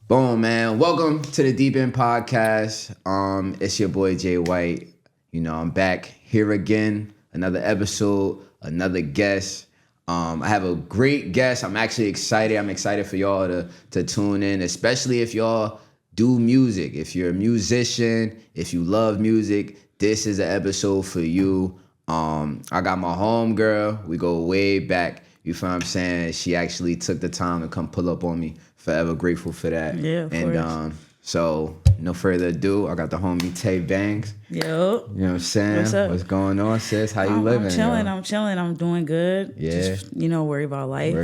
Boom, man. Welcome to the Deep End Podcast. It's your boy Jay White. You know, I'm back here again. Another episode, another guest. I have a great guest. I'm actually excited. I'm excited for y'all to tune in, especially if y'all do music. If you're a musician, if you love music, this is an episode for you. I got my homegirl. We go way back. You feel what I'm saying? She actually took the time to come pull up on me. Forever grateful for that. Yeah, of course. So no further ado, I got the homie Tay Banks. Yo. You know what I'm saying? What's up? What's going on, sis? How you living? I'm chilling. I'm doing good. Yeah. Just, worry about life.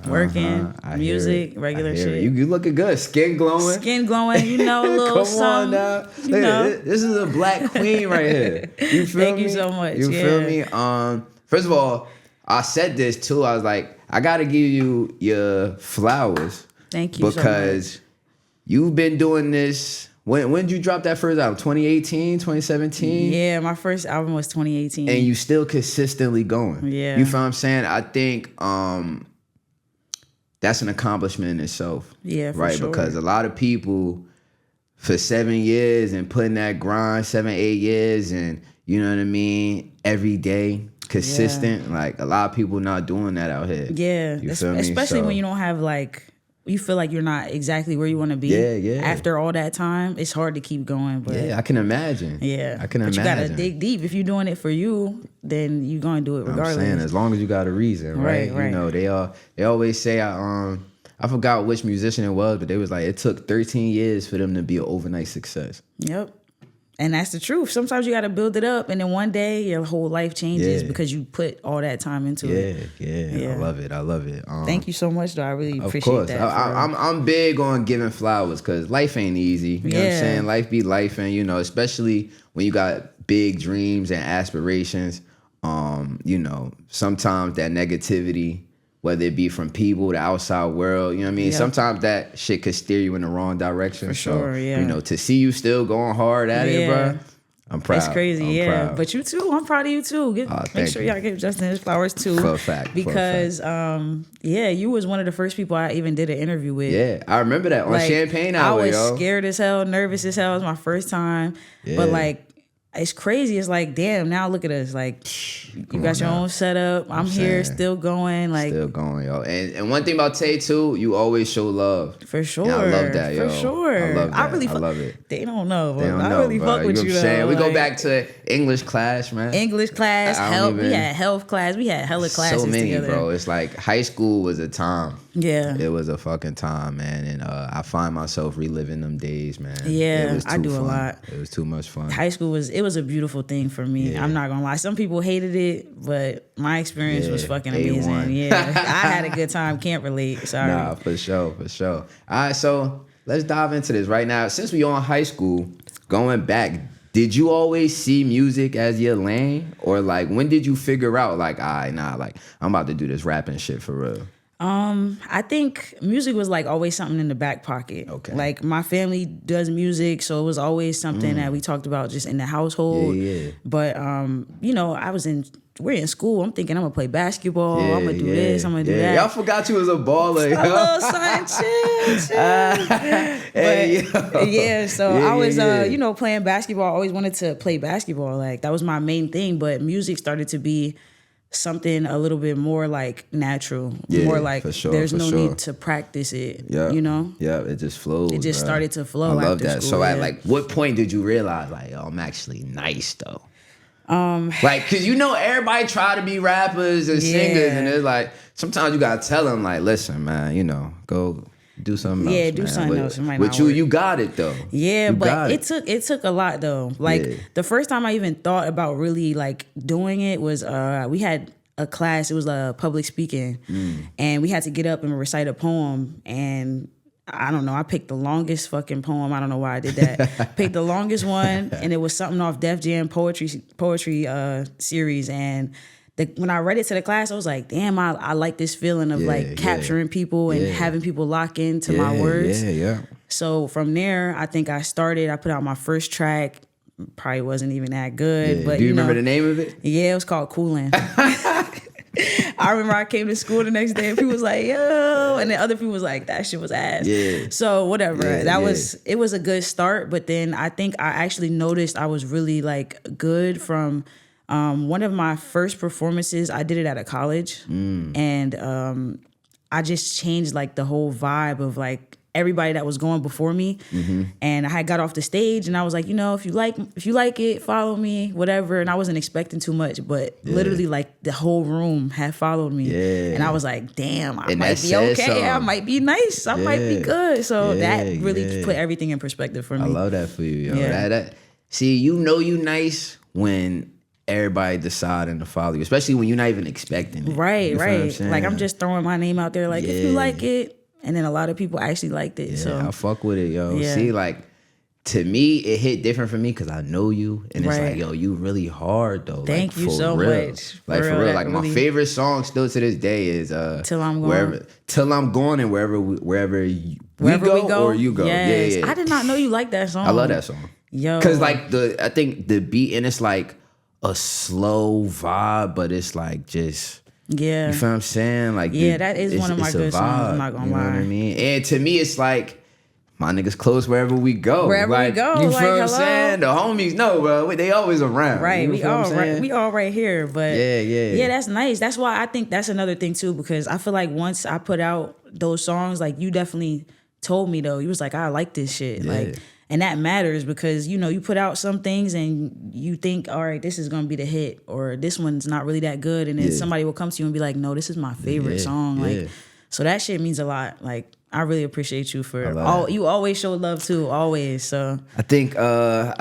Working. Music, regular shit. You looking good. Skin glowing. A little Come something. on now. This is a black queen right here. You feel Thank me? you so much. You feel me? First of all, I said this too. I was like, I gotta give you your flowers. Thank you because so much. You've been doing this. When did you drop that first album? 2018, 2017? Yeah, my first album was 2018. And you still consistently going. Yeah. You feel what I'm saying? I think that's an accomplishment in itself. Yeah, for right? sure. Because a lot of people for 7 years and putting that grind, 7-8 years, and you know what I mean, every day. Consistent. Yeah. Like a lot of people not doing that out here. Yeah. You feel me? Especially when you don't have you feel like you're not exactly where you want to be. Yeah. After all that time, it's hard to keep going. But yeah, I can imagine. Yeah. I can imagine. imagine. But you got to dig deep. If you're doing it for you, then you're going to do it regardless. I'm saying, as long as you got a reason, right? Right. You know, they always say, I forgot which musician it was, but they was like, it took 13 years for them to be an overnight success. Yep. And that's the truth. Sometimes you got to build it up, and then one day your whole life changes because you put all that time into it. Yeah. I love it. Thank you so much, though. I really appreciate course. that. I'm big on giving flowers because life ain't easy. You know what I'm saying? Life be life, and especially when you got big dreams and aspirations. Sometimes that negativity, whether it be from people, the outside world, you know what I mean? Yep. Sometimes that shit could steer you in the wrong direction. For sure, yeah. To see you still going hard at it, bro, I'm proud. It's crazy, I'm proud. But you too, I'm proud of you too. Make sure y'all give Justin his flowers too. For a fact. Because, you was one of the first people I even did an interview with. Yeah, I remember that on Champagne Hour, I was scared as hell, nervous as hell. It was my first time. Yeah. But it's crazy. It's like, damn, now look at us. Like, you got your own setup. I'm here, still going. Still going, yo. And one thing about Tay, too, you always show love. For sure. And I love that, yo. For sure. I love that. I love it. They don't know, but I know, really bro. fuck with you, know what I'm saying? though. We go back to English class, man. English class, health. We had health class. We had hella classes so many, together. Bro. It's like high school was a time. Yeah. It was a fucking time, man. And I find myself reliving them days, man. Yeah, I do fun. A lot. It was too much fun. High school was a beautiful thing for me. Yeah. I'm not gonna lie. Some people hated it, but my experience was fucking amazing. A1. Yeah. I had a good time. Can't relate. Sorry. Nah, for sure. All right, so let's dive into this right now. Since we on high school, going back, did you always see music as your lane? Or when did you figure out I'm about to do this rapping shit for real? I think music was always something in the back pocket. Okay. My family does music, so it was always something that we talked about just in the household. Yeah. But we're in school. I'm thinking I'm gonna play basketball. I'm gonna do this. I'm gonna do that. Y'all forgot you was a baller. A little son, chill. So I was, playing basketball. I always wanted to play basketball. That was my main thing. But music started to be something a little bit more natural. More there's no need to practice it. Yeah. Yeah, it just flows. It just started to flow. I love that. School, so at what point did you realize I'm actually nice though? Cause everybody try to be rappers and singers, and it's sometimes you gotta tell them listen, man, go do something else. Yeah, do something else. It might not you, work. you got it though. Yeah, but it took a lot though. The first time I even thought about really doing it was we had a class. It was public speaking, and we had to get up and recite a poem. And I don't know. I picked the longest fucking poem. I don't know why I did that. Picked the longest one, and it was something off Def Jam poetry series. And when I read it to the class, I was like, damn, I like this feeling of capturing people and having people lock into my words. Yeah. So from there, I think I put out my first track. Probably wasn't even that good. But do you remember the name of it? Yeah, it was called Coolin'. I remember I came to school the next day and people was like, yo, and then other people was like, that shit was ass. Yeah. So whatever. Yeah, It was a good start, but then I think I actually noticed I was really like good from one of my first performances. I did it at a college, and I just changed like the whole vibe of like everybody that was going before me. And I had got off the stage and I was like, you know, if you like it, follow me, whatever. And I wasn't expecting too much, but literally like the whole room had followed me. And I was like, damn, I might be okay. Something. I might be nice. I might be good. So that really put everything in perspective for me. I love that for you, yo. That see, you know you nice when everybody deciding to follow you, especially when you're not even expecting it. Right. Like I'm just throwing my name out there like, if you like it. And then a lot of people actually liked it. So I fuck with it, yo. See, like, to me, it hit different for me because I know you. And it's like, yo, you really hard, though. Thank like, you so real. much. Like, for real. Like, my favorite song still to this day is Till I'm Gone. Till I'm Gone and wherever we go or you go. Yes. Yeah. I did not know you liked that song. I love that song. Yo. Because, like, I think the beat, and it's like a slow vibe, but it's like just... Yeah. You feel what I'm saying? Like, that is one of my good songs, I'm not gonna lie. You know what I mean? And to me, it's like, my niggas close wherever we go. Wherever we go. You like, feel what I'm saying? The homies know, bro. They always around. Right. We all right here. But yeah, that's nice. That's why I think that's another thing too, because I feel like once I put out those songs, like you definitely told me though, you was like, I like this shit. Like, and that matters because, you know, you put out some things and you think, all right, this is going to be the hit, or this one's not really that good. And then somebody will come to you and be like, no, this is my favorite song. Like, so that shit means a lot. Like, I really appreciate you for all. You always show love too, always. So I think how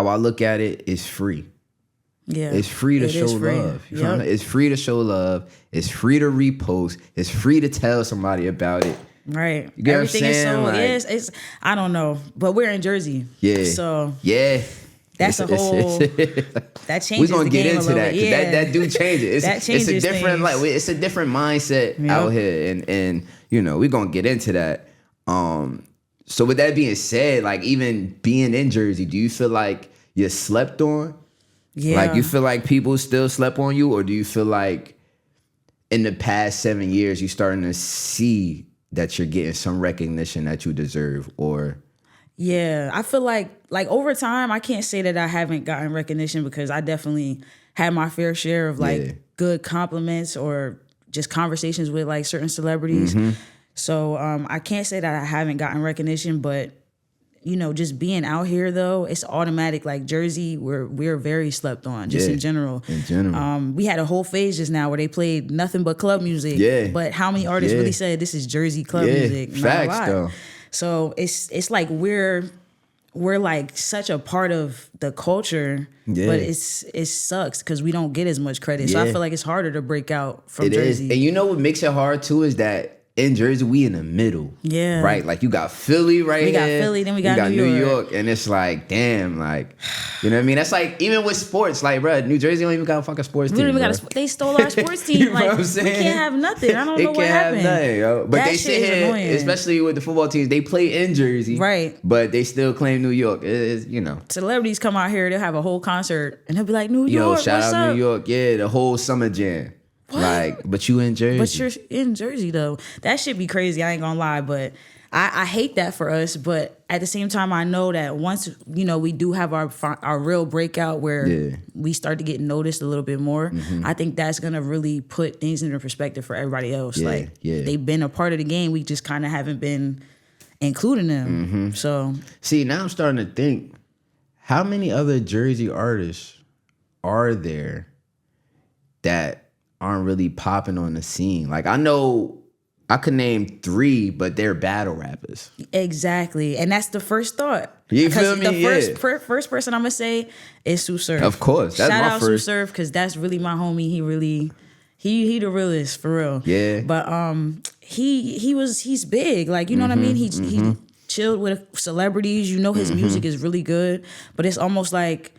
I look at it is free. Yeah, it's free to show love. It's free to show love. It's free to repost. It's free to tell somebody about it. Right. You get Everything what I'm is saying? so Like, it's I don't know, but we're in Jersey. Yeah. So that's a whole that changes. We're gonna get into that. Yeah. That do change it. That changes it's a different things. it's a different mindset out here, and you know we're gonna get into that. So with that being said, like even being in Jersey, do you feel like you're slept on? Yeah. Like you feel like people still slept on you, or do you feel like in the past 7 years you starting to see that you're getting some recognition that you deserve? Or yeah, I feel like over time, I can't say that I haven't gotten recognition because I definitely had my fair share of like good compliments or just conversations with like certain celebrities. So I can't say that I haven't gotten recognition, but you know, just being out here though, it's automatic. Like Jersey, we're very slept on just in general. In general, we had a whole phase just now where they played nothing but club music. Yeah, but how many artists really said this is Jersey club music? Facts though. So it's like we're like such a part of the culture, but it sucks because we don't get as much credit. So I feel like it's harder to break out from Jersey. And you know what makes it hard too is that in Jersey we in the middle. Yeah. Right? Like you got Philly right here. We got Philly, then we got New York. And it's like, damn, like, you know what I mean? That's like, even with sports, like, bro, New Jersey don't even got a fucking sports team. They stole our sports team. You know like, what I'm saying? We can't have nothing. I don't know what happened. Nothing, yo. But that they sit here, annoying. especially with the football teams, they play in Jersey. Right. But they still claim New York. It's, you know. Celebrities come out here, they'll have a whole concert, and they'll be like, New York, shout what's out up? New York. Yeah, the whole summer jam. What? Like, but you in Jersey. But you're in Jersey though. That should be crazy. I ain't gonna lie, but I hate that for us. But at the same time, I know that once we do have our real breakout where we start to get noticed a little bit more. I think that's gonna really put things into perspective for everybody else. They've been a part of the game. We just kind of haven't been including them. So see, now I'm starting to think, how many other Jersey artists are there that aren't really popping on the scene? Like, I know I could name 3, but they're battle rappers. Exactly. And that's the first thought. You feel me? The first person I'm going to say is Sue Surf. Of course. That's Shout my out first. Sue Surf, because that's really my homie. He really, he the realest, for real. Yeah. But he's big. Like, you know what I mean? He chilled with celebrities. You know his music is really good. But it's almost like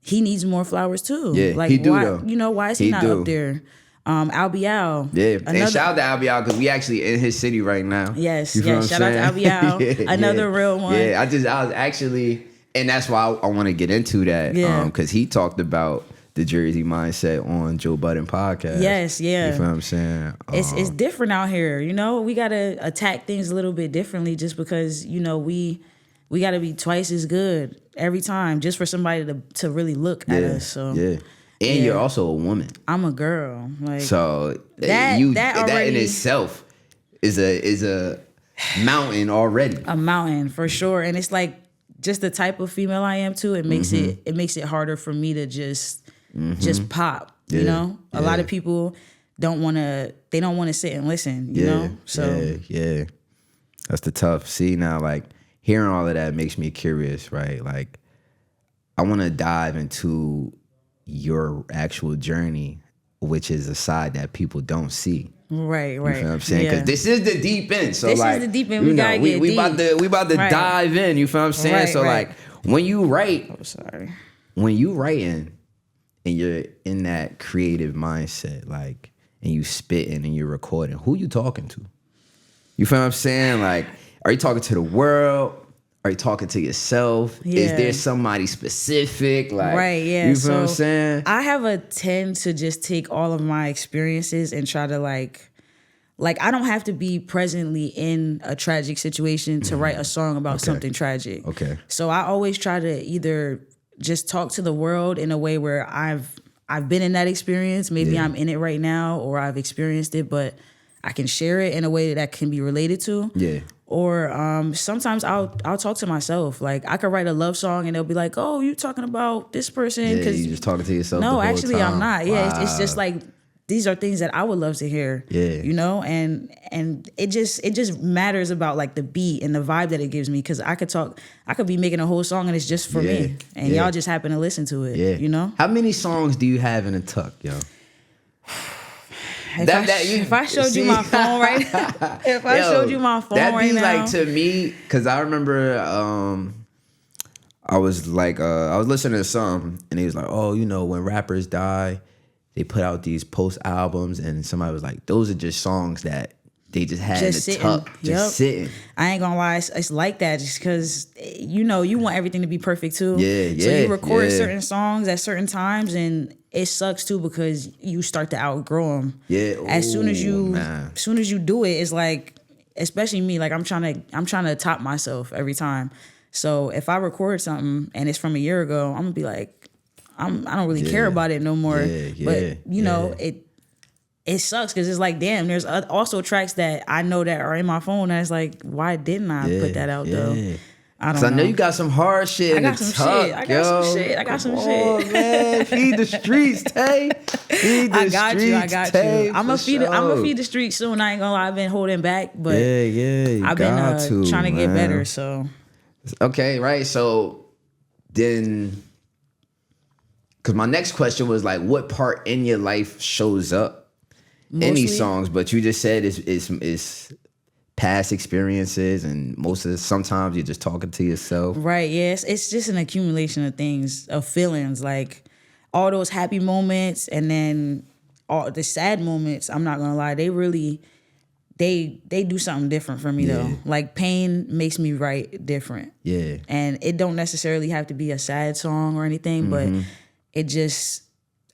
he needs more flowers too. Yeah, like, he do why, though. Why is he not up there? Albial. Yeah, and shout out to Albial because we actually in his city right now. Yes, shout out to Albial. Another real one. Yeah, I was actually, and that's why I want to get into that. Yeah. Because he talked about the Jersey mindset on Joe Budden podcast. Yes, yeah. You feel what I'm saying? It's different out here, you know. We gotta attack things a little bit differently, just because, you know, we gotta be twice as good every time, just for somebody to really look at us. So yeah. And you're also a woman. I'm a girl. Like, so that in itself is a mountain already. A mountain for sure. And it's like, just the type of female I am too, it makes it harder for me to just pop. You know? A lot of people don't wanna sit and listen, you know? So yeah. That's the tough. See, now, like, hearing all of that makes me curious, right? Like, I wanna dive into your actual journey, which is a side that people don't see. Right. You feel what I'm saying? Because this is the deep end. So this like, is the deep end. We gotta get deep. We about to dive in. You feel what I'm saying? Right, so like, when you write, when you writing and you're in that creative mindset, like, and you spitting and you're recording, who you talking to? You feel what I'm saying? Like, are you talking to the world? Are you talking to yourself? Yeah. Is there somebody specific? Like, right, yeah. You feel what I'm saying? I have a tend to just take all of my experiences and try to like I don't have to be presently in a tragic situation to write a song about something tragic. Okay. So I always try to either just talk to the world in a way where I've been in that experience. Maybe I'm in it right now, or I've experienced it, but I can share it in a way that can be related to. Yeah. Or sometimes I'll talk to myself. Like, I could write a love song and they'll be like, "Oh, you talking about this person?" Yeah, you just talking to yourself. No, the whole actually, time. I'm not. Wow. Yeah, it's just like, these are things that I would love to hear. Yeah. You know, and it just matters about like the beat and the vibe that it gives me, because I could be making a whole song and it's just for me, and y'all just happen to listen to it. Yeah. You know. How many songs do you have in a tuck, yo? If I showed you my phone right now, showed you my phone right now. That'd be like, to me, because I remember I was listening to something and he was like, oh, you know, when rappers die, they put out these post albums, and somebody was like, those are just songs that they just had just in the sitting. tuck, just sitting. I ain't gonna lie, it's like that, just because, you know, you want everything to be perfect too. Yeah. So you record certain songs at certain times, and it sucks too, because you start to outgrow them. Yeah. As soon as you do it, it's like, especially me, like I'm trying to top myself every time. So if I record something and it's from a year ago, I'm gonna be like, I don't really care about it no more. But you know, it sucks, because it's like, damn, there's also tracks that I know that are in my phone that's like, why didn't I put that out though? I don't know. I know you got some hard shit. I got some shit. I got some shit. Man, feed the streets, Tay. Feed the I got Tay, you. I'm gonna feed the streets soon. I ain't gonna lie, I've been holding back, but I've been trying to get better. So okay, right. So then, because my next question was like, what part in your life shows up in these songs? But you just said it's past experiences, and sometimes you're just talking to yourself. Right, yes. It's just an accumulation of things, of feelings, like all those happy moments, and then all the sad moments. I'm not gonna lie, they really they do something different for me though. Like, pain makes me write different. Yeah. And it don't necessarily have to be a sad song or anything, but it just,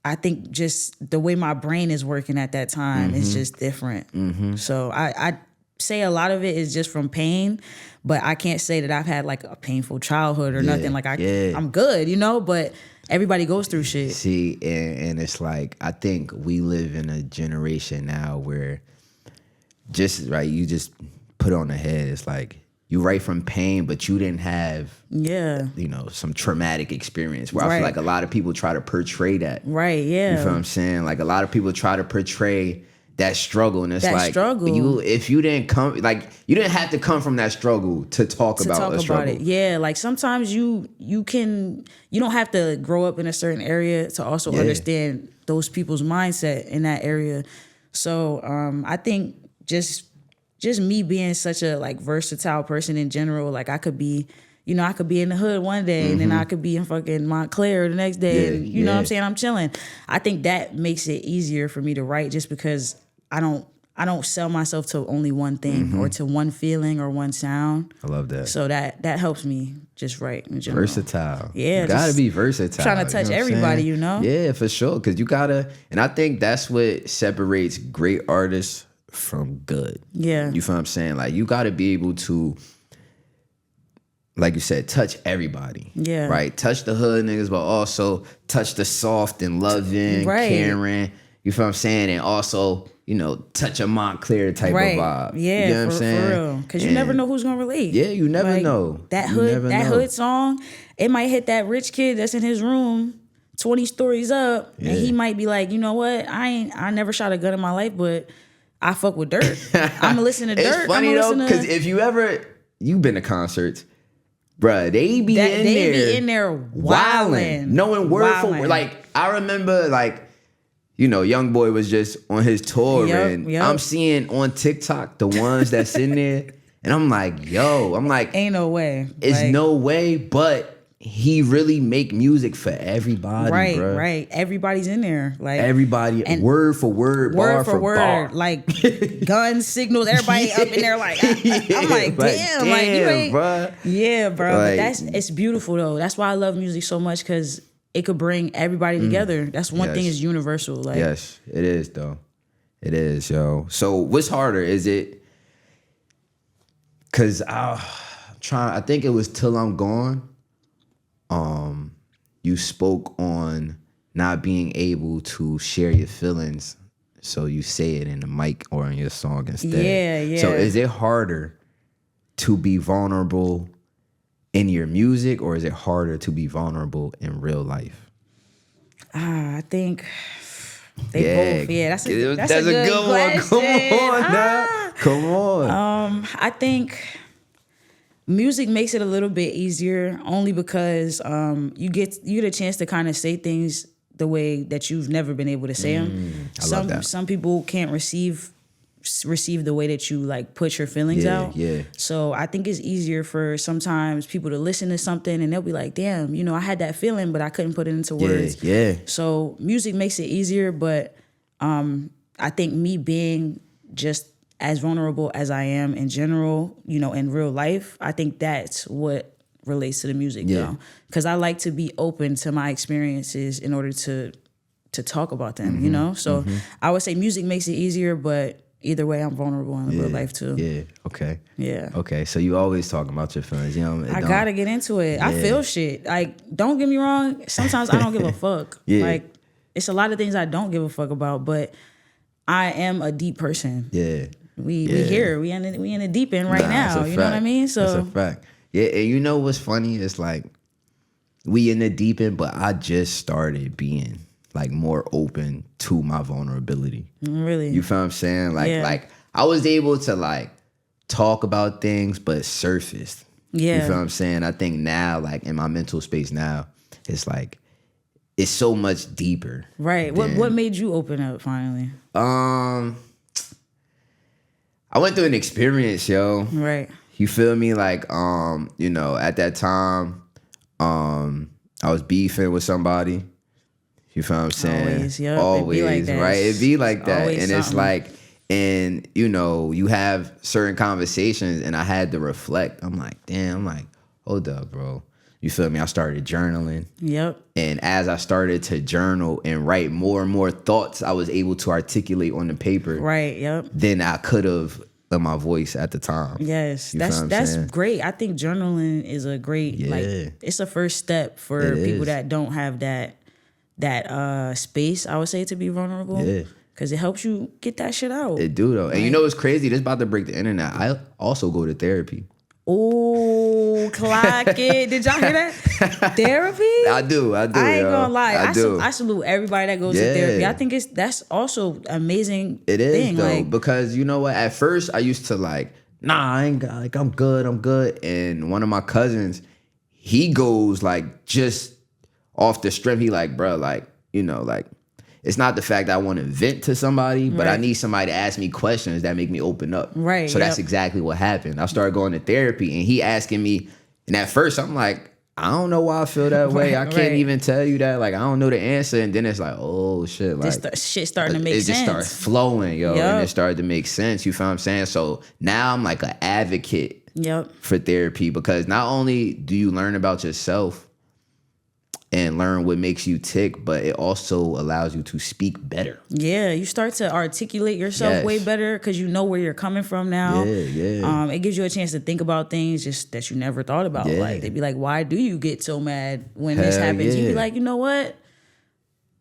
I think just the way my brain is working at that time is just different. So I say a lot of it is just from pain, but I can't say that I've had like a painful childhood or nothing. Like I'm good, you know, but everybody goes through shit. See, and it's like, I think we live in a generation now where you just put on the head. It's like, you write from pain, but you didn't have, you know, some traumatic experience where I feel like a lot of people try to portray that. Right, yeah. You feel what I'm saying? Like, a lot of people try to portray that struggle, and it's that like, if you didn't come, like, you didn't have to come from that struggle to talk about a struggle. It. Yeah, like sometimes you don't have to grow up in a certain area to also understand those people's mindset in that area. So I think just me being such a like versatile person in general, like I could be in the hood one day and then I could be in fucking Montclair the next day. And you know what I'm saying? I'm chilling. I think that makes it easier for me to write, just because I don't I don't sell myself to only one thing or to one feeling or one sound. I love that. So that helps me just write in general. Versatile. Yeah. You gotta be versatile. Trying to touch everybody, you know? Yeah, for sure. Because you gotta, and I think that's what separates great artists from good. Yeah. You feel what I'm saying? Like, you gotta be able to, like you said, touch everybody. Yeah. Right? Touch the hood niggas, but also touch the soft and loving, caring. You feel what I'm saying? And also, you know, touch a Montclair type of vibe. Yeah, you know what I'm saying? For real. Because you never know who's gonna relate. Yeah, you never know. That hood song, it might hit that rich kid that's in his room 20 stories up, and he might be like, you know what? I never shot a gun in my life, but I fuck with Dirt. I'ma listen to Dirt. It's funny though, because if you've been to concerts, bruh, they be in there wilding, knowing word for word. Like, I remember, like, you know, Young Boy was just on his tour, and I'm seeing on TikTok the ones that's in there, and I'm like, ain't no way. It's like, no way, but he really make music for everybody, bro. Right. Everybody's in there, like everybody, and word for word, bar for bar, like gun signals. Everybody up in there, like I'm like, damn, like you ain't, bro. Yeah, bro. Like, but it's beautiful though. That's why I love music so much, because it could bring everybody together. That's one thing is universal. Like, yes, it is though. It is, yo. So what's harder? Is it? Cause I think it was Till I'm Gone. You spoke on not being able to share your feelings, so you say it in the mic or in your song instead. Yeah. So is it harder to be vulnerable in your music, or is it harder to be vulnerable in real life? I think they both. Yeah, that's a good one. Come on now. Come on. I think music makes it a little bit easier, only because you get a chance to kind of say things the way that you've never been able to say them. Love that. Some people can't receive the way that you like put your feelings out. Yeah. So I think it's easier for sometimes people to listen to something and they'll be like, damn, you know, I had that feeling, but I couldn't put it into words. Yeah. So music makes it easier, but I think me being just as vulnerable as I am in general, you know, in real life, I think that's what relates to the music, though. Because I like to be open to my experiences in order to talk about them, you know? So I would say music makes it easier, but either way, I'm vulnerable in real life too. Yeah. Okay. Yeah. Okay. So you always talking about your feelings, you know? I gotta get into it. I feel shit. Like, don't get me wrong. Sometimes I don't give a fuck. Like, it's a lot of things I don't give a fuck about, but I am a deep person. Yeah. We here. We in the deep end right now. You know what I mean? So that's a fact. Yeah. And you know what's funny? It's like we in the deep end, but I just started being like more open to my vulnerability. Really? You feel what I'm saying? Like I was able to like talk about things, but surfaced. Yeah. You feel what I'm saying? I think now, like in my mental space now, it's like it's so much deeper. Right. What made you open up finally? I went through an experience, yo. Right. You feel me? Like, you know, at that time, I was beefing with somebody. You feel what I'm saying? Always, yep. Always, it be like that. right? It be like that. Always and something. It's like, and you know, you have certain conversations and I had to reflect. I'm like, damn, hold up, bro. You feel me? I started journaling. Yep. And as I started to journal and write more and more thoughts I was able to articulate on the paper. Right, yep. Than I could have in my voice at the time. Yes. That's great. I think journaling is a great it's a first step for people that don't have that space, I would say, to be vulnerable. Yeah. Because it helps you get that shit out. It do though. Right? And you know what's crazy? This about to break the internet. I also go to therapy. Oh, clock it. Did y'all hear that? Therapy? I do. I ain't gonna lie. I salute everybody that goes to therapy. I think that's also amazing. It is thing. though, like, because you know what? At first I used to like, nah, I ain't got, like, I'm good. And one of my cousins, he goes like just off the strength. He like, bro, like, you know, like, it's not the fact that I want to vent to somebody, but I need somebody to ask me questions that make me open up. Right. So that's exactly what happened. I started going to therapy and he asking me, and at first I'm like, I don't know why I feel that way. I can't Right. even tell you that. Like, I don't know the answer. And then it's like, oh shit. Like, Shit starting to make sense. It just starts flowing, yo. Yep. And it started to make sense. You feel what I'm saying? So now I'm like an advocate for therapy, because not only do you learn about yourself and learn what makes you tick, but it also allows you to speak better. Yeah, you start to articulate yourself way better because you know where you're coming from now. Yeah. It gives you a chance to think about things just that you never thought about. Yeah. Like, they'd be like, why do you get so mad when this happens? Yeah. You'd be like, you know what?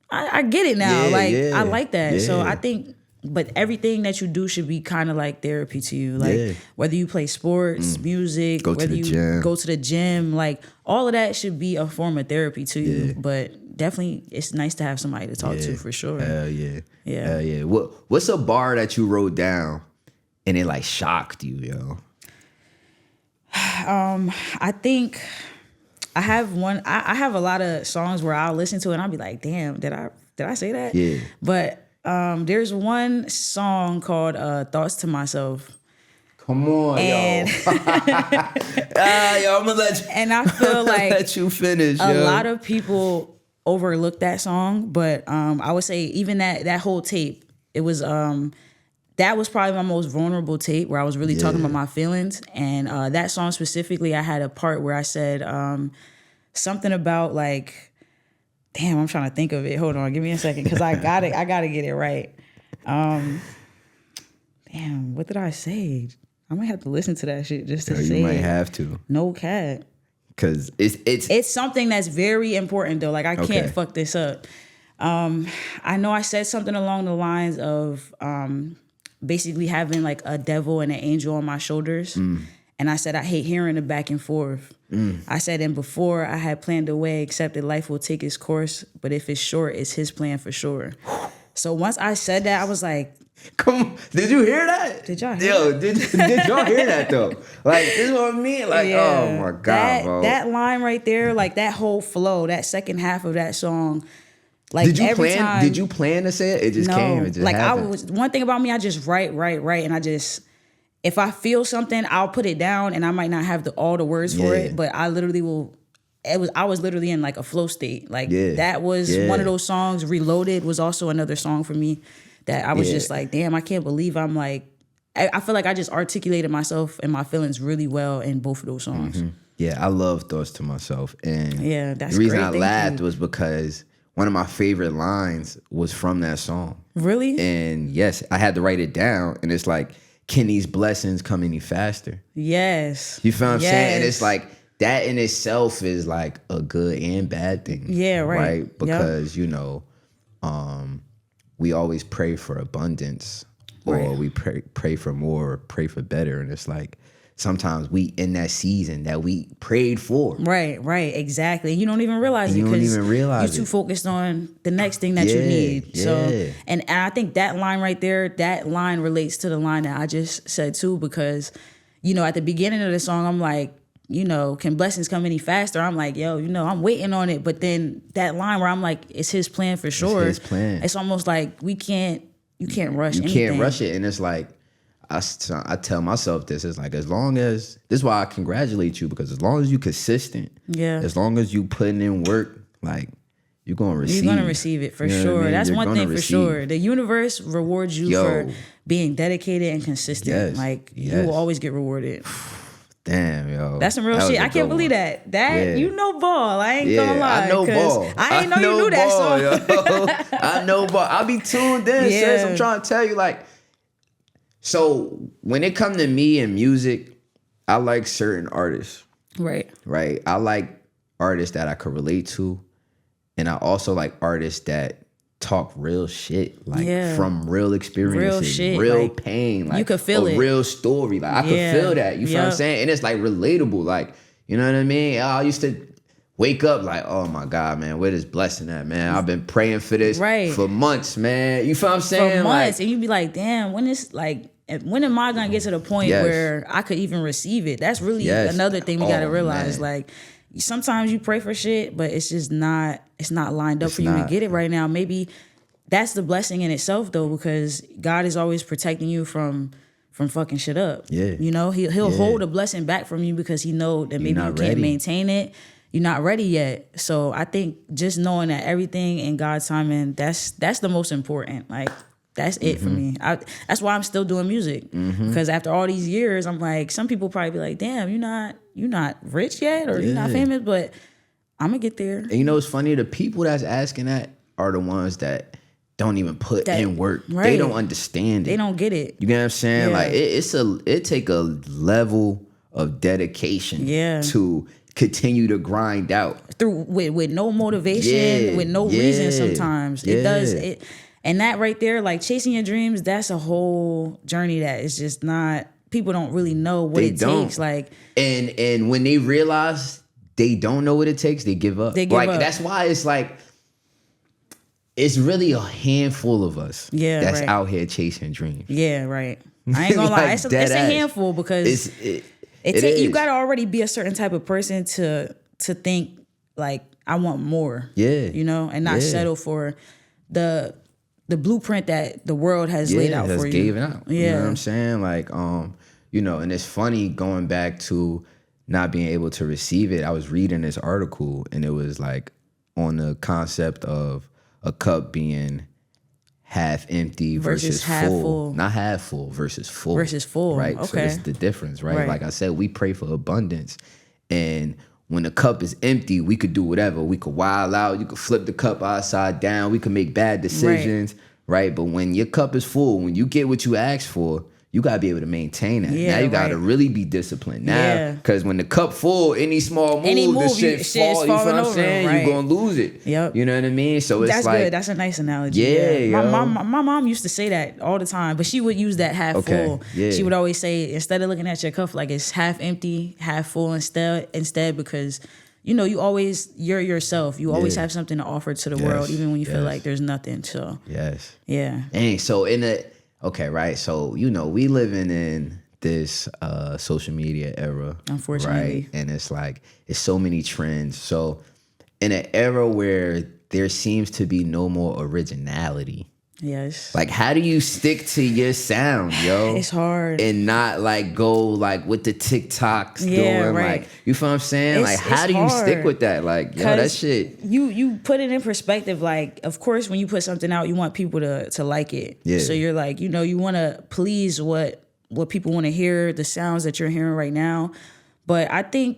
I get it now. I like that. So Yeah. I think, but everything that you do should be kind of like therapy to you. Like whether you play sports, music, whether you go to the gym, like all of that should be a form of therapy to you. But definitely it's nice to have somebody to talk to for sure. Hell yeah. Yeah. Hell yeah. What's a bar that you wrote down and it like shocked you, yo? I think I have one. I have a lot of songs where I'll listen to it and I'll be like, damn, did I say that? Yeah. But there's one song called Thoughts to Myself. Come on, And- yo. Yo, I'm gonna let you. And I feel like let you finish. a yo. lot of people overlook that song, but I would say even that whole tape, it was that was probably my most vulnerable tape where I was really talking about my feelings. And that song specifically, I had a part where I said something about like, damn, I'm trying to think of it. Hold on, give me a second, because I gotta get it right. Damn, what did I say? I might have to listen to that shit just to say You might it. have to, No cat. because it's Something that's very important though. Like I can't fuck this up. I know I said something along the lines of basically having like a devil and an angel on my shoulders. And I said, I hate hearing the back and forth. I said, and before I had planned a way, accepted life will take its course. But if it's short, it's his plan for sure. So once I said that, I was like, come on. Did you hear that? Did y'all hear Yo, did y'all hear that though? Like, this is what I mean. Like, oh my God, bro. That line right there, like that whole flow, that second half of that song. Like Did you every plan? time, Did you plan to say it? It just came. It just like happened. I was. One thing about me, I just write, and I just, if I feel something, I'll put it down, and I might not have all the words for it, but I literally will. I was literally in like a flow state. Like that was one of those songs. Reloaded was also another song for me that I was just like, damn, I can't believe I'm like. I feel like I just articulated myself and my feelings really well in both of those songs. Yeah, I love Thoughts to Myself, and That's the reason great. I Thank laughed you. was because one of my favorite lines was from that song. Really? And yes, I had to write it down, and it's like, can these blessings come any faster? Yes. You feel what I'm saying? And Yes. it's like, that in itself is like a good and bad thing. Yeah, right. Yep. Because, we always pray for abundance, or we pray for more, or pray for better. And it's like, sometimes we in that season that we prayed for. Right, exactly. You don't even realize it You don't because even realize you're too it. focused on the next thing that you need. Yeah. So, and I think that line right there, that line relates to the line that I just said too, because, at the beginning of the song, I'm like, can blessings come any faster? I'm like, yo, I'm waiting on it. But then that line where I'm like, it's his plan for sure. It's his plan. It's almost like you can't rush anything. You can't rush it. And it's like, I tell myself this, it's like, this is why I congratulate you, because as long as you consistent, as long as you putting in work, like, you're going to receive. You're going to receive it for You know sure. what I mean? That's You're one gonna thing for receive. sure. The universe rewards you for being dedicated and consistent. Yes, Like, you yes. will always get rewarded. Damn, yo. That's some real That was shit. a I can't good believe one. that. Ball. I ain't gonna lie. I know 'cause ball. I ain't know you knew that ball, song. yo. I know ball. I be tuned in, sis. I'm trying to tell you, like, so when it come to me and music, I like certain artists. Right. I like artists that I could relate to. And I also like artists that talk real shit, like from real experiences, Real shit, real like, pain, like you could feel a it. real story. Like I could feel that. You feel what I'm saying? And it's like relatable. Like, you know what I mean? I used to wake up like, oh my God, man, where this blessing at, man? I've been praying for this for months, man. You feel what I'm saying? For months. Like, and you'd be like, damn, when am I gonna get to the point where I could even receive it? That's really another thing we gotta realize. Man. Like, sometimes you pray for shit, but it's just not lined up for you to get it right now. Maybe that's the blessing in itself though, because God is always protecting you from fucking shit up. Yeah. He'll hold a blessing back from you because he know that maybe you can't maintain it. you're not ready yet. So I think just knowing that everything in God's timing, that's the most important. Like, that's it for me. That's why I'm still doing music. Because after all these years, I'm like, some people probably be like, damn, you're not rich yet, or you're not famous, but I'm gonna get there. And you know what's funny? The people that's asking that are the ones that don't even put in work. Right. They don't understand it. They don't get it. You get what I'm saying? Yeah. Like it take a level of dedication to continue to grind out through with no motivation, with no reason. Sometimes it does it, and that right there, like chasing your dreams, that's a whole journey that is just not. People don't really know what it takes. Like, and when they realize they don't know what it takes, they give up. That's why it's like it's really a handful of us that's out here chasing dreams. Yeah, right. I ain't gonna lie, it's a handful because you gotta already be a certain type of person to think like I want more. Yeah, you know, and not settle for the blueprint that the world has laid out for you. Given out. Yeah, you know what I'm saying? Like, you know, and it's funny going back to not being able to receive it. I was reading this article and it was like on the concept of a cup being half empty versus half full. Not half full versus full. Versus full. Right. Okay. So it's the difference, right? Like I said, we pray for abundance. And when the cup is empty, we could do whatever. We could wild out. You could flip the cup upside down. We could make bad decisions. Right. But when your cup is full, when you get what you asked for, you gotta be able to maintain that. Now you gotta really be disciplined. Now, because when the cup full, any small move, the shit fall. You know what I'm saying? Right. You're gonna lose it. Yep. You know what I mean? So it's that's like good. That's a nice analogy. Yeah. My mom used to say that all the time, but she would use that half full. Yeah. She would always say, instead of looking at your cup like it's half empty, half full instead because you know, you're yourself. You always have something to offer to the world, even when you feel like there's nothing. So yeah. And so okay, right. So, you know, we living in this social media era. Unfortunately. Right? And it's like, it's so many trends. So in an era where there seems to be no more originality. Yes. Like, how do you stick to your sound, yo? It's hard. And not like go like with the TikToks doing like, you feel what I'm saying? Like, how do you stick with that? Like, yo, that shit. You put it in perspective. Like, of course, when you put something out, you want people to like it. Yeah. So you're like, you know, you want to please what people want to hear, the sounds that you're hearing right now. But I think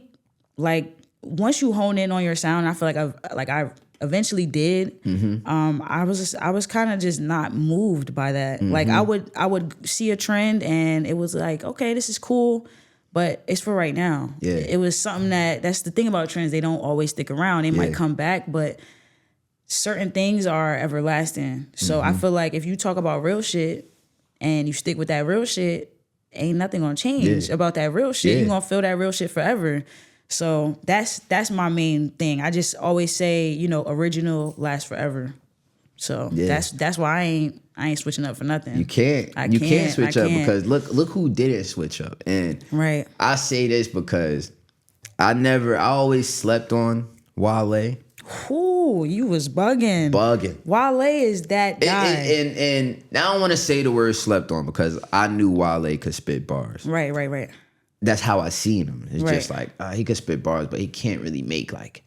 like once you hone in on your sound, I feel like I've eventually did. I was kind of just not moved by that. Like I would see a trend and it was like, okay, this is cool, but it's for right now. Yeah. It was something that's the thing about trends. They don't always stick around. They might come back, but certain things are everlasting. So I feel like if you talk about real shit and you stick with that real shit, ain't nothing gonna change about that real shit. You're gonna feel that real shit forever. So that's my main thing. I just always say, you know, original lasts forever. So that's why I ain't switching up for nothing. You can't switch up because look who didn't switch up. And I say this because I always slept on Wale. Ooh, you was bugging. Wale is that guy. And I don't want to say the word slept on because I knew Wale could spit bars. Right. That's how I seen him. It's just like he could spit bars, but he can't really make like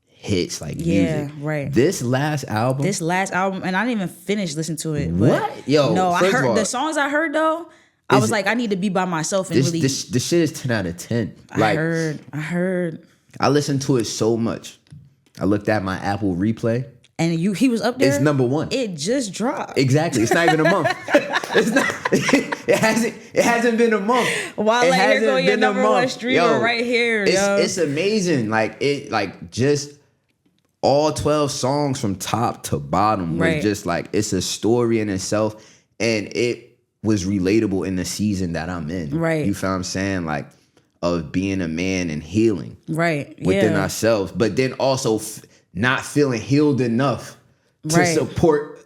hits like music. Right. This last album, and I didn't even finish listening to it. What? Yo, no, I heard the songs I heard though. I was like, I need to be by myself and really. This shit is 10 out of 10. I heard. I listened to it so much. I looked at my Apple replay. And he was up there. It's number 1. It just dropped. Exactly. It's not even a month. It's not. It hasn't been a month. Wow, like here go your number 1 streamer right here. It's amazing. Like just all 12 songs from top to bottom was just like it's a story in itself, and it was relatable in the season that I'm in. Right. You feel what I'm saying? Like of being a man and healing. Right. Within ourselves, but then also not feeling healed enough to support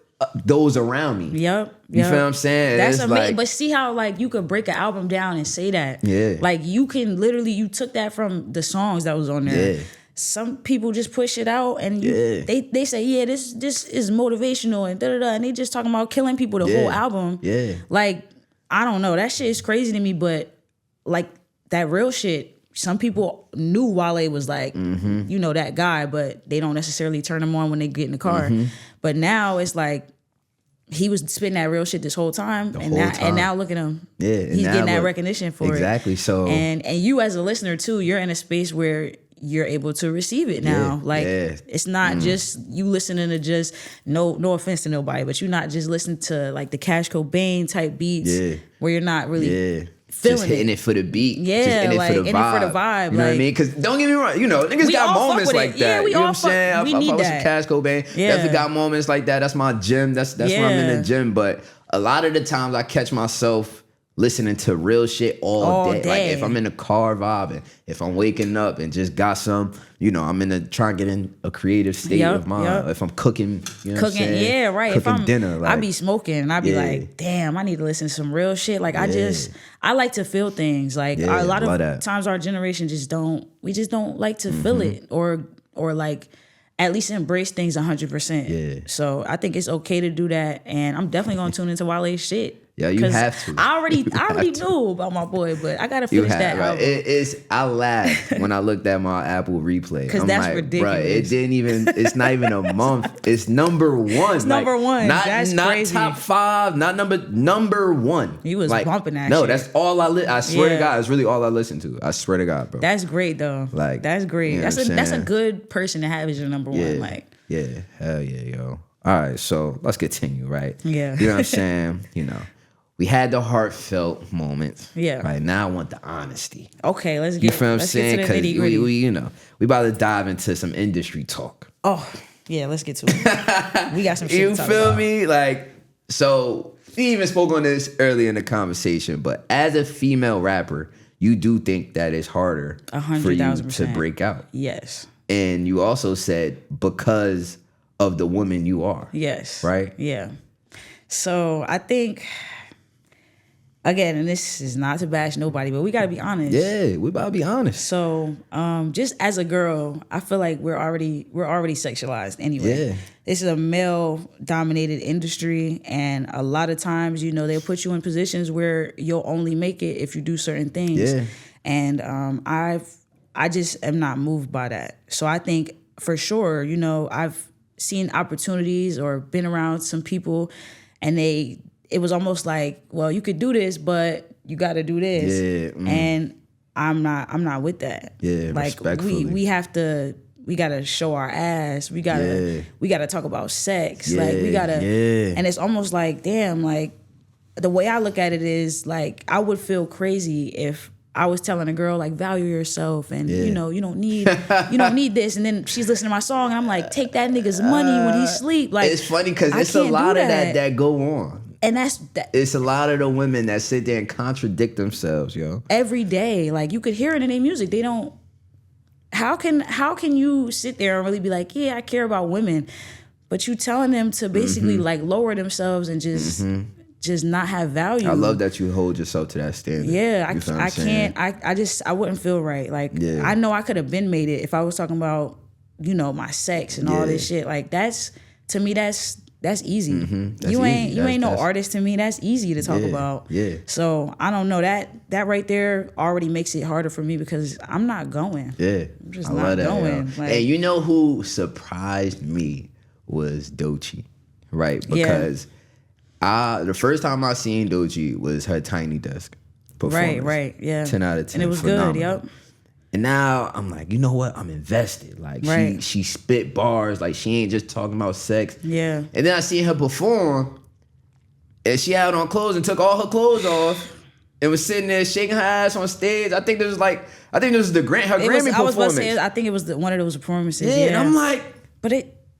those around me. Yep. You feel what I'm saying? That's amazing. Like, but see how like you could break an album down and say that. Yeah. Like you can literally, you took that from the songs that was on there. Yeah. Some people just push it out and they say, this is motivational and da-da-da, and they just talking about killing people the whole album. Yeah. Like, I don't know. That shit is crazy to me, but like that real shit some people knew Wale was like, you know, that guy, but they don't necessarily turn him on when they get in the car. But now it's like, he was spitting that real shit this whole time, and now look at him. Yeah, he's getting that recognition for it. Exactly. So, and you as a listener too, you're in a space where you're able to receive it now. It's not just you listening to just no offense to nobody, but you're not just listening to like the Cash Cobain type beats where you're not really feeling just hitting it for the beat. Yeah, just in like it for the vibe. You know what I mean? Because don't get me wrong, you know, niggas got moments like that. Yeah, we you know all what I'm saying? we I need fuck with that. some Cash Cobain. Definitely got moments like that. That's my gym. That's when I'm in the gym. But a lot of the times I catch myself listening to real shit all day. Like if I'm in the car vibing, if I'm waking up and just got some, you know, I'm trying to get in a creative state of mind. If I'm cooking, you know what I'm saying? Right. Cooking if I'm dinner. Like, I be smoking and I be like, damn, I need to listen to some real shit. Like I like to feel things. Like a lot of times our generation just don't like to feel it or like at least embrace things 100%. Yeah. So I think it's okay to do that. And I'm definitely gonna tune into Wale's shit. Yeah, you have to. I already knew about my boy, but I gotta finish that album. I laughed when I looked at my Apple replay. Because that's like, ridiculous. It's not even a month. It's number one. It's number one. That's crazy. Not top 5, not number one. He was bumping that shit. No, that's all I swear to God, it's really all I listen to. I swear to God, bro. That's great though. Like that's great. You know that's a good person to have as your number one. Like hell yeah, yo. All right, so let's continue, right? Yeah. You know what I'm saying? You know. We had the heartfelt moments. Yeah. Right now, I want the honesty. Okay, let's get. You feel what I'm let's saying? Because we about to dive into some industry talk. Oh yeah, let's get to it. We got some shit. You to talk feel about. me? Like, so we even spoke on this earlier in the conversation. But as a female rapper, you do think that it's harder for you to break out. Yes. And you also said because of the woman you are. Yes. Right. Yeah. So I think. Again, and this is not to bash nobody, but we got to be honest. Yeah, we about to be honest. So, just as a girl, I feel like we're already sexualized anyway. Yeah. This is a male-dominated industry, and a lot of times, you know, they'll put you in positions where you'll only make it if you do certain things. Yeah. And I just am not moved by that. So I think for sure, you know, I've seen opportunities or been around some people, and it was almost like, well, you could do this, but you got to do this. Yeah. And I'm not with that. Yeah, like respectfully. we gotta show our ass. We gotta talk about sex. Like we gotta, and it's almost like, damn, like the way I look at it is like, I would feel crazy if I was telling a girl like, value yourself, and you know, you don't need this, and then she's listening to my song, and I'm like, take that nigga's money when he sleep. Like, it's funny because it's a lot of that go on. And that's that. It's a lot of the women that sit there and contradict themselves, yo. Every day. Like you could hear it in their music. They don't. How can you sit there and really be like, yeah, I care about women, but you telling them to basically like lower themselves and just not have value. I love that you hold yourself to that standard. Yeah, I can't. I wouldn't feel right. Like I know I could have been made it if I was talking about, you know, my sex and all this shit. Like that's, to me, that's easy. You ain't no artist to me. That's easy to talk about. Yeah. So I don't know, that right there already makes it harder for me because I'm not going. Yeah. I'm just not going. Like, and you know who surprised me was Doechii, right? Because the first time I seen Doechii was her Tiny Desk performance. Right. Yeah. 10 out of 10. And it was phenomenal. Good. Yep. And now I'm like, you know what? I'm invested. Like she spit bars. Like she ain't just talking about sex. Yeah. And then I seen her perform, and she had on clothes and took all her clothes off and was sitting there shaking her ass on stage. I think this was her Grammy performance. I was about to say, I think it was one of those performances. Yeah. And I'm like, but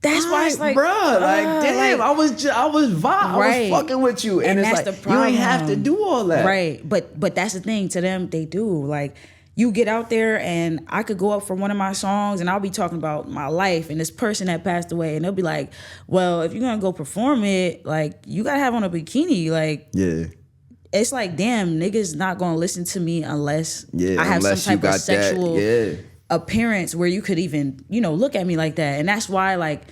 that's why it's like, bruh, like damn, like, I was vibe. I was fucking with you, and it's that's like the problem. You ain't have to do all that, right? But that's the thing. To them, they do. Like, you get out there, and I could go up for one of my songs, and I'll be talking about my life and this person that passed away, and they'll be like, "Well, if you're gonna go perform it, like you gotta have on a bikini." Like, it's like, damn, niggas not gonna listen to me unless I have some type of sexual appearance where you could even, you know, look at me like that. And that's why, like,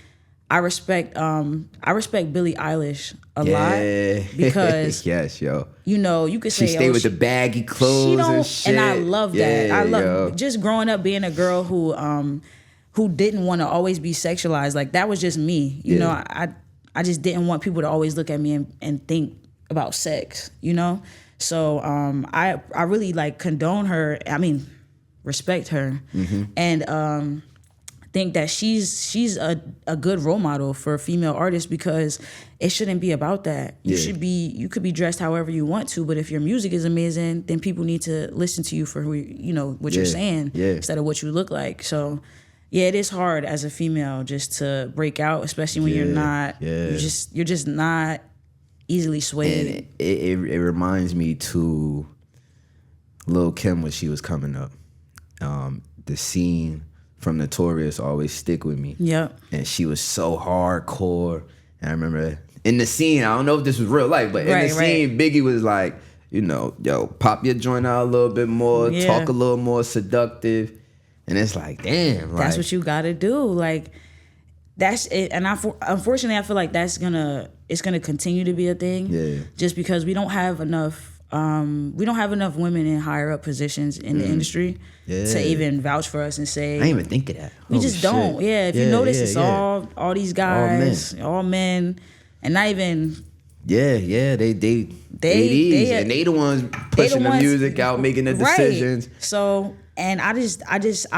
I respect Billie Eilish a lot because yes, yo. You know, you could say she stay with the baggy clothes and shit. And I love that. I love just growing up being a girl who didn't want to always be sexualized. Like that was just me. You know, I just didn't want people to always look at me and think about sex, you know? So I really like condone her. I mean, respect her. And think that she's a good role model for female artists because it shouldn't be about that. You could be dressed however you want to, but if your music is amazing, then people need to listen to you for who what you're saying instead of what you look like. So yeah, it is hard as a female just to break out, especially when you're not you're just not easily swayed. And it reminds me to Lil' Kim when she was coming up. The scene from Notorious always stick with me. Yep. And she was so hardcore. And I remember in the scene, I don't know if this was real life, but in the scene, Biggie was like, you know, yo, pop your joint out a little bit more, talk a little more seductive. And it's like, damn. That's what you gotta do. Like, that's it. And unfortunately, I feel like it's gonna continue to be a thing. Yeah. Just because we don't have enough women in higher up positions in the industry to even vouch for us and say. I didn't even think of that. We just don't. Yeah, if you notice, it's all these guys, all men, and not even. Yeah, they and they the ones pushing the music out, making the decisions. So, and I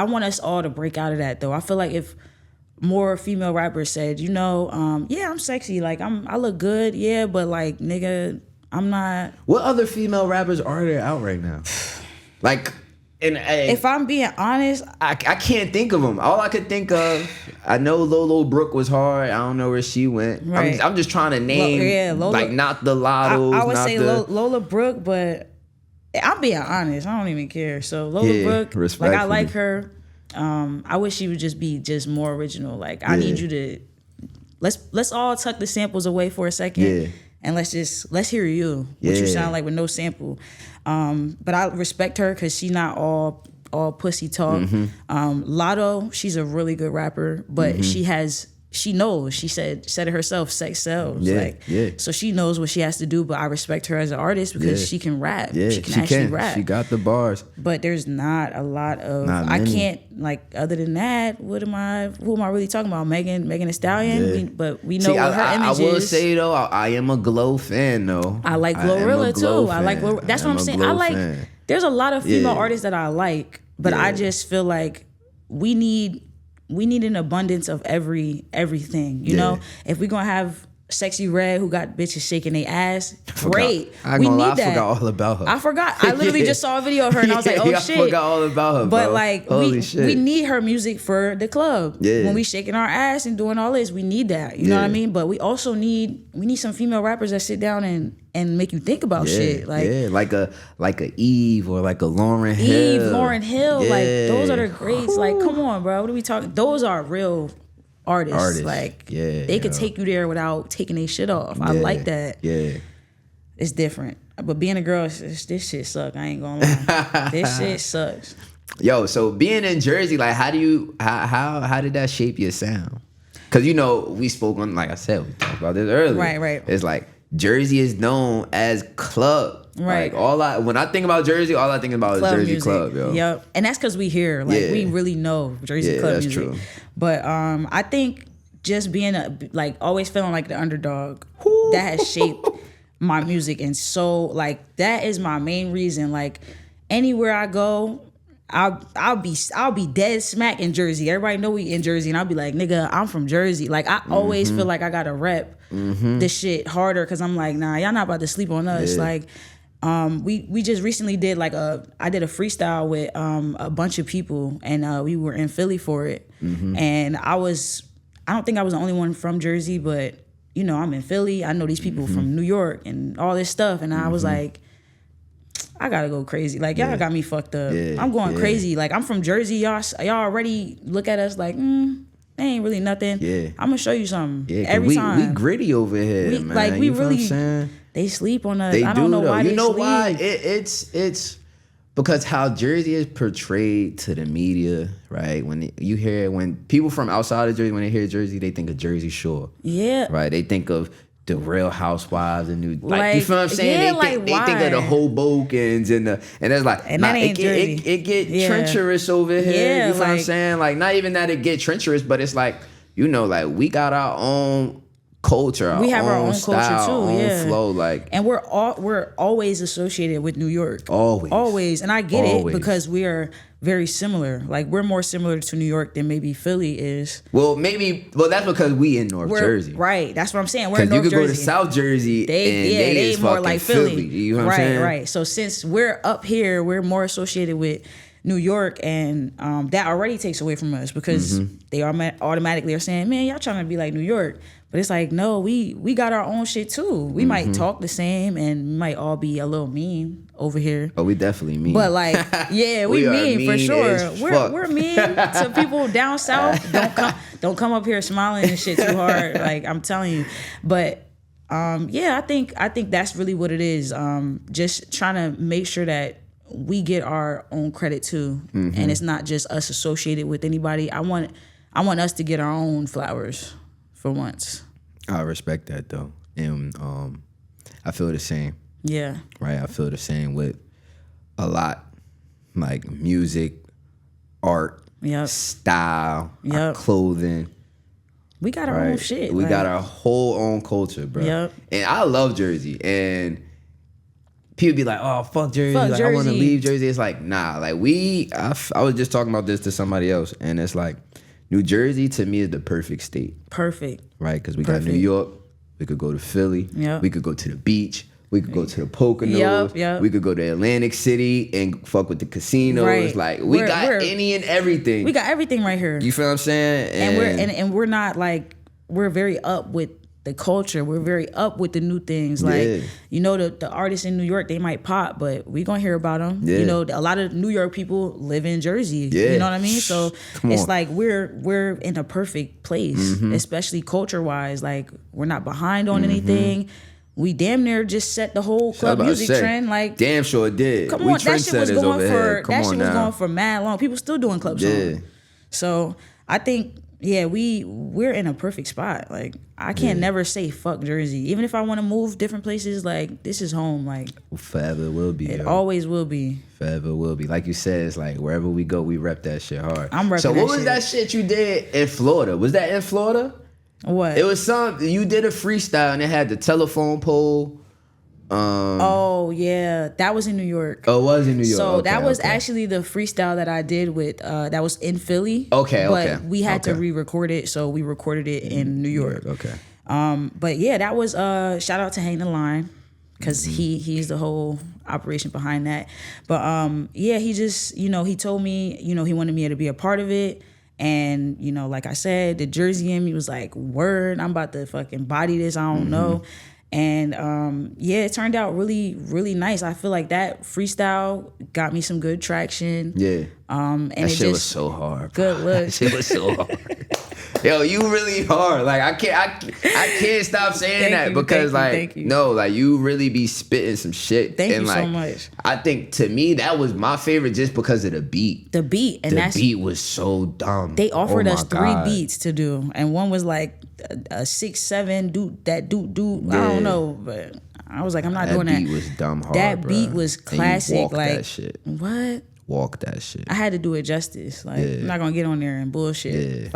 want us all to break out of that though. I feel like if more female rappers said, I'm sexy, like I look good, yeah, but like nigga, I'm not. What other female rappers are there out right now? Like, if I'm being honest, I can't think of them. All I could think of, I know Lolo Brooke was hard. I don't know where she went. Right. I'm just trying to name, Lola, like not the Lottos. I would say Lola Brooke, but I'm being honest. I don't even care. So Lola Brooke, like I like her. I wish she would just be more original. Like I need you to let's all tuck the samples away for a second. Yeah. And let's hear you, what you sound like with no sample. But I respect her because she's not all pussy talk. Lotto, she's a really good rapper, but she knows. She said it herself. Sex sells. So she knows what she has to do. But I respect her as an artist because she can rap. Yeah, she can actually rap. She got the bars. But there's not a lot of. I can't other than that. Who am I really talking about? Megan Thee Stallion. We know what her image is. I will say though, I am a Glow fan though. I like Glorilla too. I like Glorilla. That's what I'm saying. I like. Fan. There's a lot of female artists that I like, but I just feel like we need an abundance of everything. You know, if we're gonna have Sexy Red who got bitches shaking their ass, great. I forgot all about her. I forgot. I literally just saw a video of her and I was like, oh shit. I forgot all about her. But bro. like, we need her music for the club. Yeah. When we shaking our ass and doing all this, we need that. You know what I mean? But we also need some female rappers that sit down and make you think about shit. Like like a Eve or like a Lauryn Hill. Like those are the greats. Like, come on, bro. What are we talking? Those are real artists. Like they could take you there without taking their shit off. I like that. Yeah. It's different. But being a girl, this shit sucks. I ain't gonna lie. This shit sucks. Yo, so being in Jersey, like how did that shape your sound? Cause we spoke on, like I said, we talked about this earlier. Right. It's like Jersey is known as club. Right. Like when I think about Jersey, all I think about is Jersey music. Club, yo. Yep. And that's because we here. Like we really know Jersey club that's music. True. But I think just being always feeling like the underdog, that has shaped my music. And so like that is my main reason. Like anywhere I go, I'll be dead smack in Jersey. Everybody know we in Jersey, and I'll be like, nigga, I'm from Jersey. Like I always feel like I gotta rep this shit harder because I'm like, nah, y'all not about to sleep on us. Like we just recently did I did a freestyle with a bunch of people, and we were in Philly for it. And I don't think I was the only one from Jersey, but I'm in Philly. I know these people from New York and all this stuff, and I was like, I gotta go crazy. Like y'all got me fucked up. I'm going crazy. Like I'm from Jersey. Y'all already look at us like, they ain't really nothing. I'm gonna show you something every time. We gritty over here, man. Like we really, they sleep on us. I don't know why. You know why? It's because how Jersey is portrayed to the media, right? When people from outside of Jersey, when they hear Jersey, they think of Jersey Shore. Yeah. Right? They think of the Real Housewives and you feel what I'm saying? Yeah, they think of the Hobokens and it's like, and that ain't Jersey. It get treacherous over here. Yeah, you feel what I'm saying? Like, not even that it get treacherous, but it's like, like we got our own culture, we have our own style, culture too, own flow, like, and we're always associated with New York, always, and I get it because we are very similar. Like, we're more similar to New York than maybe Philly is. Well, that's because we in North Jersey, right? That's what I'm saying. We're in North Jersey. You could go to South Jersey, they more like Philly. You know what I'm saying? Right. So since we're up here, we're more associated with New York, and that already takes away from us because they automatically are saying, "Man, y'all trying to be like New York." But it's like, no, we got our own shit too. We might talk the same and we might all be a little mean over here. Oh, we definitely mean. But like, yeah, we mean for sure. We're mean to people down south. Don't come up here smiling and shit too hard. Like, I'm telling you. But I think that's really what it is. Just trying to make sure that we get our own credit too, and it's not just us associated with anybody. I want us to get our own flowers. For once. I respect that though. And I feel the same. Yeah. Right? I feel the same with a lot. Like music, art, style, our clothing. We got our own shit. We got our whole own culture, bro. Yep. And I love Jersey. And people be like, oh, fuck Jersey. Like, I want to leave Jersey. It's like, nah. Like, I was just talking about this to somebody else. And it's like, New Jersey, to me, is the perfect state. Perfect. Right? Because we got New York. We could go to Philly. Yep. We could go to the beach. We could go to the Poconos. Yep. We could go to Atlantic City and fuck with the casinos. Right. Like, we got any and everything. We got everything right here. You feel what I'm saying? And we're not like, we're very up with the culture. We're very up with the new things. Like, the artists in New York, they might pop, but we gonna hear about them. Yeah. A lot of New York people live in Jersey. Yeah. You know what I mean? So it's like we're in a perfect place, especially culture wise. Like, we're not behind on anything. We damn near just set the whole club music trend. Like, damn sure did. Come on, that shit was going for mad long. People still doing club songs. So I think, we're in a perfect spot. Like, I can't never say fuck Jersey. Even if I want to move different places, like, this is home. Like, forever will be. It always will be. Forever will be. Like you said, it's like wherever we go, we rep that shit hard. I'm repping that shit. So what was that shit you did in Florida? Was that in Florida? What? It was you did a freestyle and it had the telephone pole. That was in New York. Oh, it was in New York. So that was actually the freestyle that I did with that was in Philly. But we had to re-record it, so we recorded it in New York. Okay. But yeah, that was shout out to Hang the Line, because he's the whole operation behind that. But he just, he told me, he wanted me to be a part of it. And, like I said, the Jersey in me was like, word, I'm about to fucking body this. I don't know. And it turned out really, really nice. I feel like that freestyle got me some good traction. Yeah. And that shit was so hard. Good look. That shit was so hard. Yo, you really hard. Like, I can't stop saying that because you really be spitting some shit. Thank you so much. I think to me that was my favorite just because of the beat. The beat was so dumb. They offered us 3 beats to do, and one was like a 6-7 dude. I don't know, but I was like, I'm not doing that. That beat was dumb hard. That beat was classic. And you like that shit. What? Walk that shit. I had to do it justice. Like, I'm not gonna get on there and bullshit. If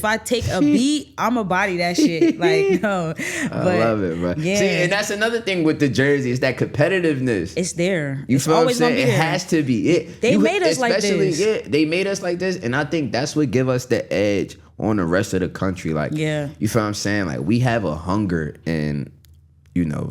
I take a beat, I'ma body that shit. Like, no. I love it, bro. Yeah. See, and that's another thing with the Jersey, is that competitiveness. It's there. You feel what I'm saying? It has to be. They made us like this. Yeah, they made us like this, and I think that's what give us the edge on the rest of the country. Like, you feel what I'm saying? Like, we have a hunger and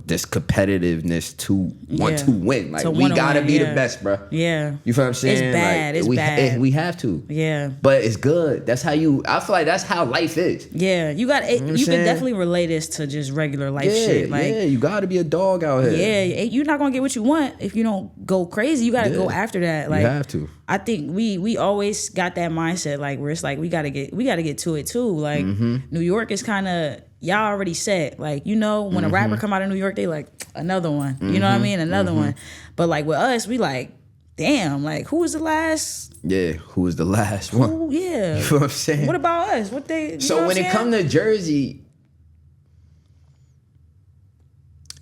this competitiveness to want to win. Like, we gotta be the best, bro. Yeah. You feel what I'm saying? It's bad. Like, it's bad. We have to. Yeah. But it's good. That's how I feel like that's how life is. Yeah. You got you can definitely relate this to just regular life shit. Like, you gotta be a dog out here. Yeah. You're not gonna get what you want if you don't go crazy. You gotta go after that. Like, you have to. I think we always got that mindset, like, where it's like we gotta get to it too. Like, New York is kinda, y'all already set. Like, when a rapper come out of New York, they like, another one. You know what I mean? Another one. But like with us, we like, damn, like who was the last? Yeah, who was the last one? Who, yeah. You know what I'm saying? What about us? What they? So when it comes to Jersey,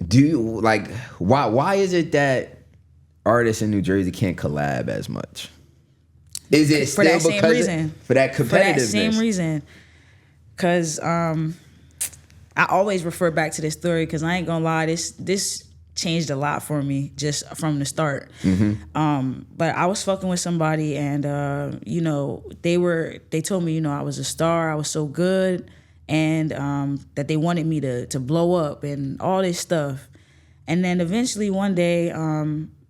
do you like why is it that artists in New Jersey can't collab as much? Is it for that same reason? For that competitiveness? For that same reason. Because I always refer back to this story because I ain't gonna lie, this changed a lot for me just from the start. But I was fucking with somebody and you know, they told me, you know, I was a star, I was so good, and that they wanted me to blow up and all this stuff. And then eventually one day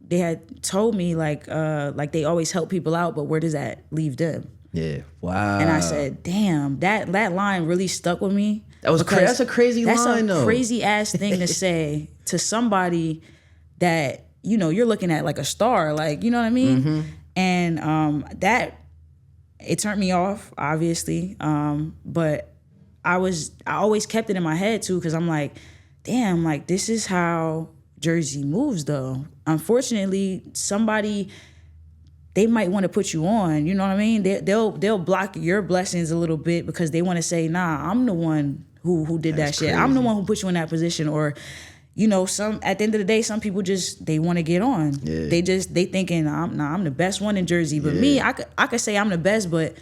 they had told me like they always help people out, but where does that leave them? Yeah. Wow. And I said, damn, that line really stuck with me. That's a crazy line, though. That's a crazy ass thing to say to somebody that, you know, you're looking at like a star, like, you know what I mean? And that, it turned me off, obviously. But I always kept it in my head too, because I'm like, damn, like this is how Jersey moves though. Unfortunately, somebody, they might want to put you on, you know what I mean? They'll block your blessings a little bit because they want to say, nah, I'm the one who did that shit. Crazy. I'm the one who put you in that position. Or, you know, at the end of the day, some people just, they want to get on. Yeah. They thinking, I'm the best one in Jersey. But me, I could say I'm the best, but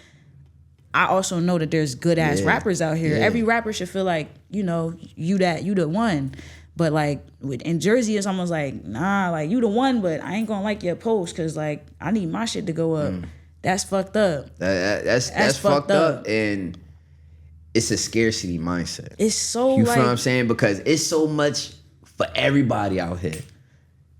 I also know that there's good ass rappers out here. Every rapper should feel like, you know, you the one. But like in Jersey, it's almost like, nah, like you the one, but I ain't gonna like your post because like I need my shit to go up. That's fucked up. That's fucked up. And it's a scarcity mindset. It's so you feel what I'm saying? Because it's so much for everybody out here.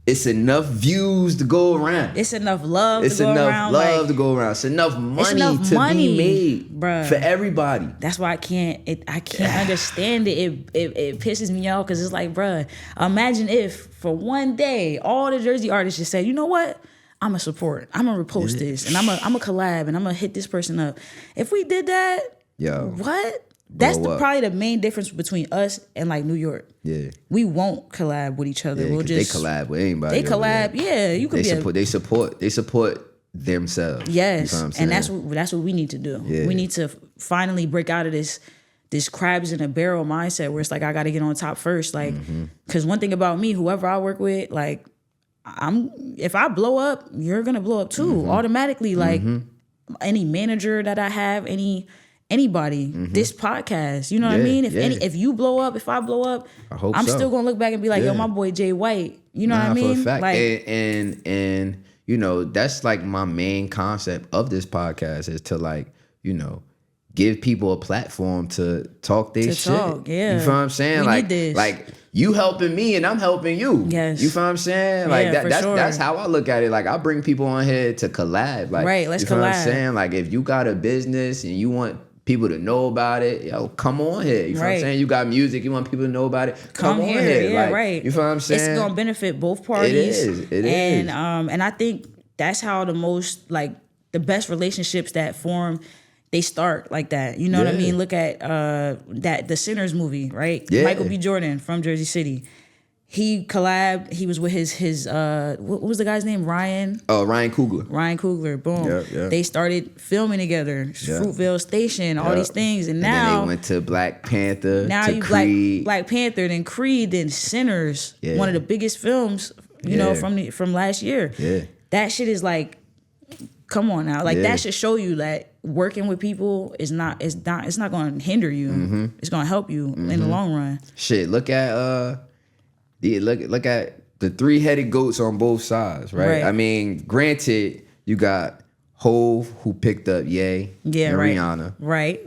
It's enough views to go around. It's enough love to go around. It's enough love to go around. It's enough money to be made, bruh, for everybody. That's why I can't understand it. It pisses me off because it's like, bruh, imagine if for one day all the Jersey artists just said, you know what? I'm gonna support. I'm gonna repost this, and I'm gonna collab, and I'm gonna hit this person up. If we did that, what? That's probably the main difference between us and like New York. Yeah, we won't collab with each other. We'll just they collab with anybody. They collab, yeah. You could they support themselves. Yes, you know and that's what we need to do. Yeah. We need to finally break out of this crabs in a barrel mindset where it's like I got to get on top first. Like, because one thing about me, whoever I work with, like, if I blow up, you're gonna blow up too automatically. Like any manager that I have, anybody, this podcast, you know what I mean? If you blow up, if I blow up, I'm still gonna look back and be like, yo, my boy Jay White. You know what I mean? For a fact. Like, and you know, that's like my main concept of this podcast is to like, you know, give people a platform to talk their shit. Yeah. You feel what I'm saying? Like you helping me and I'm helping you. Yes. You feel what I'm saying? Like that's how I look at it. Like I bring people on here to collab. Like, right, let's collab. You feel what I'm saying? Like if you got a business and you want people to know about it, yo, come on here. You feel what I'm saying? You got music, you want people to know about it, come on here. Yeah, like, right. You feel what I'm saying? It's gonna benefit both parties. It is. And I think that's how the best relationships that form, they start like that. You know what I mean? Look at the Sinners movie, right? Yeah. Michael B. Jordan from Jersey City. He collabed. He was with his what was the guy's name? Ryan. Oh, Ryan Coogler. Ryan Coogler. Boom. Yep. They started filming together. Fruitvale Station. All these things, and now then they went to Black Panther. Now to you Creed. Black Panther, then Creed, then Sinners. Yeah. One of the biggest films, you know, from last year. Yeah. That shit is like, come on now, like that should show you that working with people is not going to hinder you. It's going to help you in the long run. Shit, look at look at the three-headed goats on both sides, right? I mean, granted, you got Hove who picked up Ye and Rihanna. Right.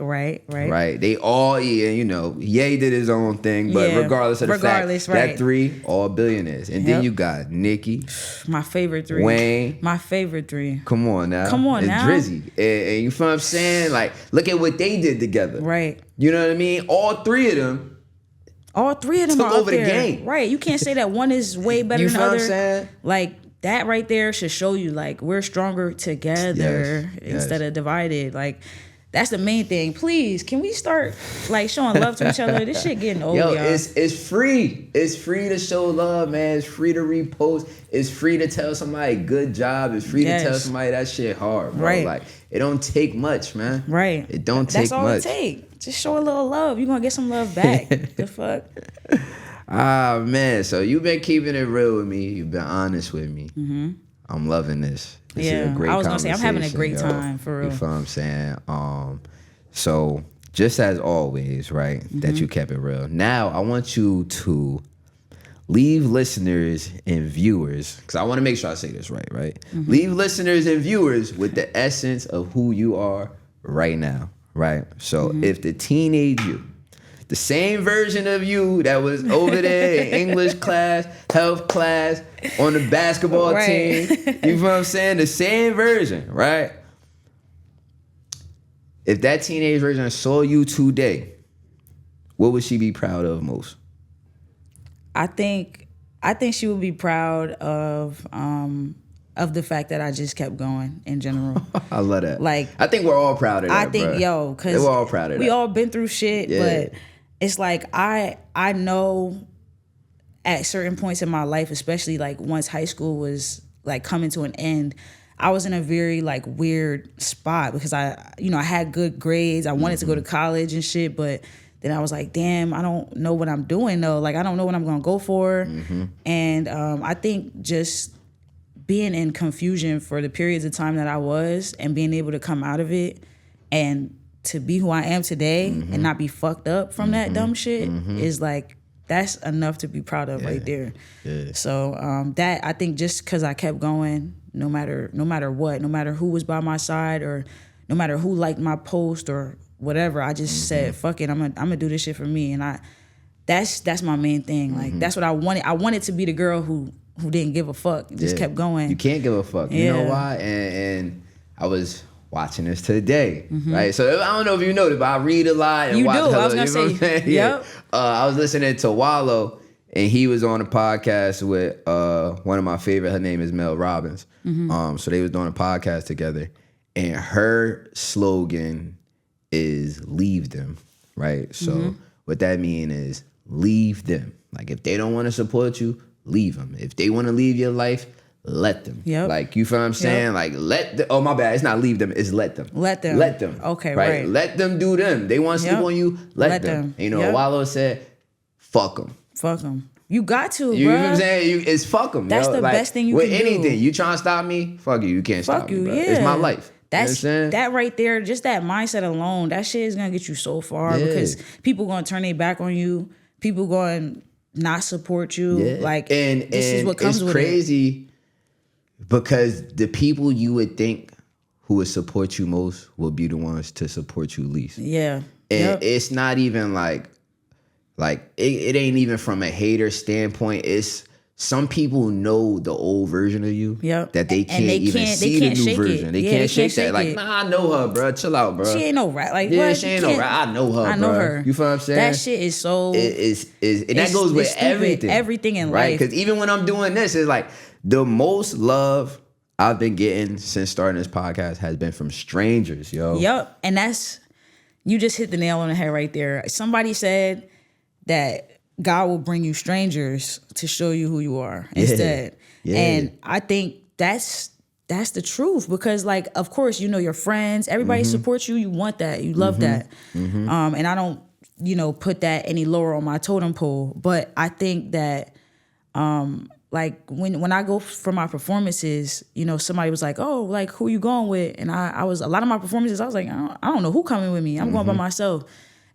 They all, you know, Ye did his own thing, but regardless of the fact, that three, all billionaires. And then you got Nicki. My favorite three. Wayne. My favorite three. Come on now. And Drizzy. And you feel what I'm saying? Like, look at what they did together. Right. You know what I mean? All three of them took are over the game. Right. You can't say that one is way better than the other. You feel what I'm saying? Like, that right there should show you, like, we're stronger together instead of divided. Like, That's the main thing. Please, can we start like showing love to each other? This shit getting old, Yo, y'all. it's free. It's free to show love, man. It's free to repost. It's free to tell somebody good job. It's free to tell somebody that shit hard, bro. Right. Like, it don't take much, man. Right. It don't take much. That's all it take. Just show a little love. You're gonna get some love back. The fuck? Ah, man. So you've been keeping it real with me. You've been honest with me. Mm-hmm. I'm loving this. This is a great I was gonna say I'm having a conversation, great time for real. You feel what I'm saying? So just as always, right, that you kept it real. Now I want you to leave listeners and viewers, because I want to make sure I say this right? Leave listeners and viewers with the essence of who you are right now, right? So if the teenage you, the same version of you that was over there in English class, health class, on the basketball team. You feel what I'm saying? The same version, right? If that teenage version saw you today, what would she be proud of most? I think she would be proud of the fact that I just kept going in general. I love that. Like, I think we're all proud of that. I think, bro. because we're all proud of that. We all been through shit, but it's like I know at certain points in my life, especially like once high school was like coming to an end, I was in a very like weird spot because I had good grades. I wanted to go to college and shit, but then I was like, damn, I don't know what I'm doing though. Like, I don't know what I'm gonna go for. And I think just being in confusion for the periods of time that I was and being able to come out of it and to be who I am today and not be fucked up from that dumb shit is like, that's enough to be proud of right there. Yeah. So that, I think just because I kept going, no matter what, no matter who was by my side or no matter who liked my post or whatever, I just said, fuck it, I'm gonna do this shit for me. And that's my main thing. Like, that's what I wanted. I wanted to be the girl who didn't give a fuck, just kept going. You can't give a fuck. You know why? And I was watching this today, right? So I don't know if you know this, but I read a lot and watch. I was gonna say, yep. I was listening to Wallow, and he was on a podcast with one of my favorite. Her name is Mel Robbins. So they was doing a podcast together, and her slogan is "Leave them," right? So what that means is leave them. Like, if they don't want to support you, leave them. If they want to leave your life, let them. Yep. Like, you feel what I'm saying? Like, oh, my bad. It's not leave them. It's let them. Let them. Let them. Okay, right. Let them do them. They want to sleep on you. Let them. And, Wallow said, fuck them. Fuck them. You got to, You bro. know what I'm saying? It's fuck them. That's the best thing you can do. With anything. You trying to stop me? Fuck you. You can't stop me, bro. It's my life. That's that right there. Just that mindset alone, that shit is gonna get you so far because people gonna turn their back on you. People gonna not support you. Like, this is what comes with it. It's crazy because the people you would think who would support you most will be the ones to support you least. Yeah. And it's not even like it ain't even from a hater standpoint. It's some people know the old version of you that they can't even see the new version. They can't shake that. Like, nah, I know her, bro. Chill out, bro. She ain't no rat. Like, what? She ain't no rat. I know her, I know her. You feel what I'm saying? That shit is so... and that goes with everything. Everything in life. Right? Because even when I'm doing this, it's like the most love I've been getting since starting this podcast has been from strangers, yo. Yep. And that's... You just hit the nail on the head right there. Somebody said that God will bring you strangers to show you who you are instead. And I think that's the truth because, like, of course, your friends, everybody supports you. You want that. You love that. And I don't, put that any lower on my totem pole. But I think that, like, when I go for my performances, somebody was like, oh, like, who you going with? And I was, a lot of my performances, I was like, I don't know who coming with me. I'm going by myself.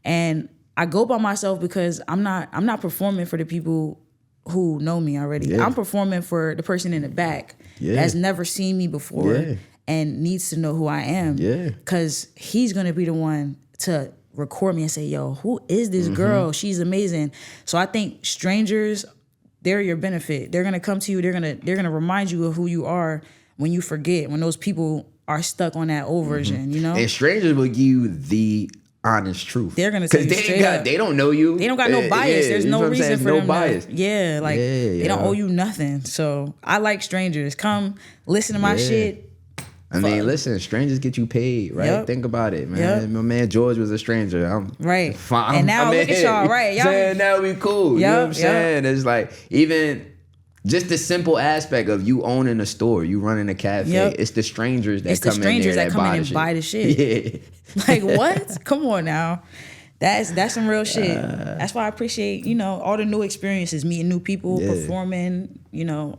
And I go by myself because I'm not performing for the people who know me already. I'm performing for the person in the back that's never seen me before and needs to know who I am. Because he's going to be the one to record me and say, yo, who is this girl? She's amazing. So I think strangers, they're your benefit. They're going to come to you. They're going to remind you of who you are when you forget, when those people are stuck on that old version, And strangers will give you the honest truth. They're gonna tell you straight up. They don't know you. They don't got no bias. There's no reason for them. Bias. They don't owe you nothing. So I like strangers. Come listen to my shit. I mean, listen, strangers get you paid, right? Yep. Think about it, man. Yep. My man George was a stranger. I'm Right. fine. And now look at y'all, right? Y'all saying now we cool. You know what I'm Yep. saying? It's like even just the simple aspect of you owning a store, you running a cafe. Yep. It's the strangers that It's the come strangers in there that come in and buy the shit. Yeah. Like what? Come on now. That's some real shit. That's why I appreciate, all the new experiences, meeting new people, performing,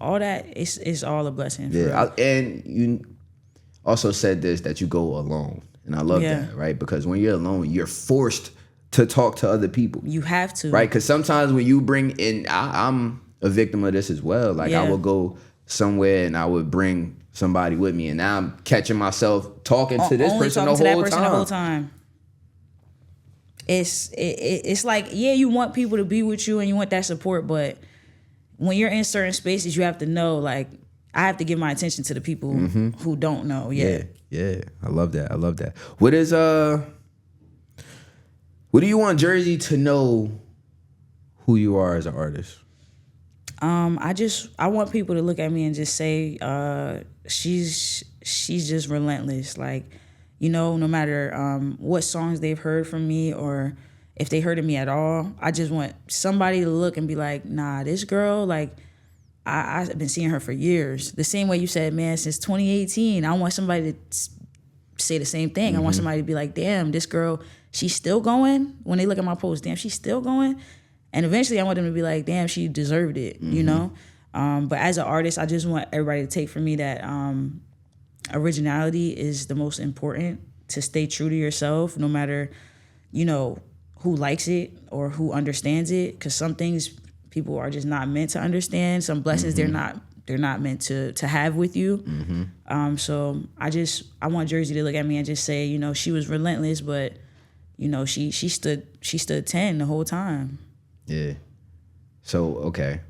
all that. It's all a blessing. Yeah. And you also said this, that you go alone. And I love that, right? Because when you're alone, you're forced to talk to other people. You have to. Right? Because sometimes when you bring in, I'm a victim of this as well. Like I would go somewhere and I would bring somebody with me. And now I'm catching myself talking to this person the whole time. It's like, you want people to be with you and you want that support, but when you're in certain spaces, you have to know, like, I have to give my attention to the people who don't know yet. Yeah. I love that. What do you want Jersey to know who you are as an artist? I want people to look at me and just say, she's just relentless. Like, no matter what songs they've heard from me or if they heard of me at all, I just want somebody to look and be like, nah, this girl, like, I've been seeing her for years. The same way you said, man, since 2018, I want somebody to say the same thing. I want somebody to be like, damn, this girl, she's still going. When they look at my post, damn, she's still going. And eventually I want them to be like, damn, she deserved it, But as an artist, I just want everybody to take from me that originality is the most important, to stay true to yourself, no matter, who likes it or who understands it. Because some things people are just not meant to understand. Some blessings they're not meant to have with you. So I want Jersey to look at me and just say, she was relentless, but she stood 10 the whole time. Yeah. So, okay.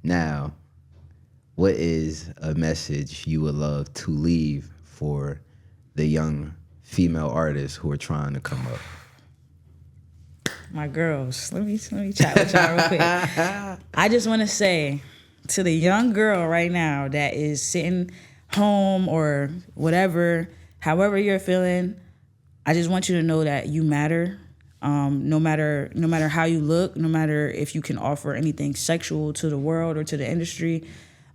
Now, what is a message you would love to leave for the young female artists who are trying to come up? My girls, let me chat with y'all real quick. I just want to say to the young girl right now that is sitting home or whatever, however you're feeling, I just want you to know that you matter. No matter how you look, no matter if you can offer anything sexual to the world or to the industry,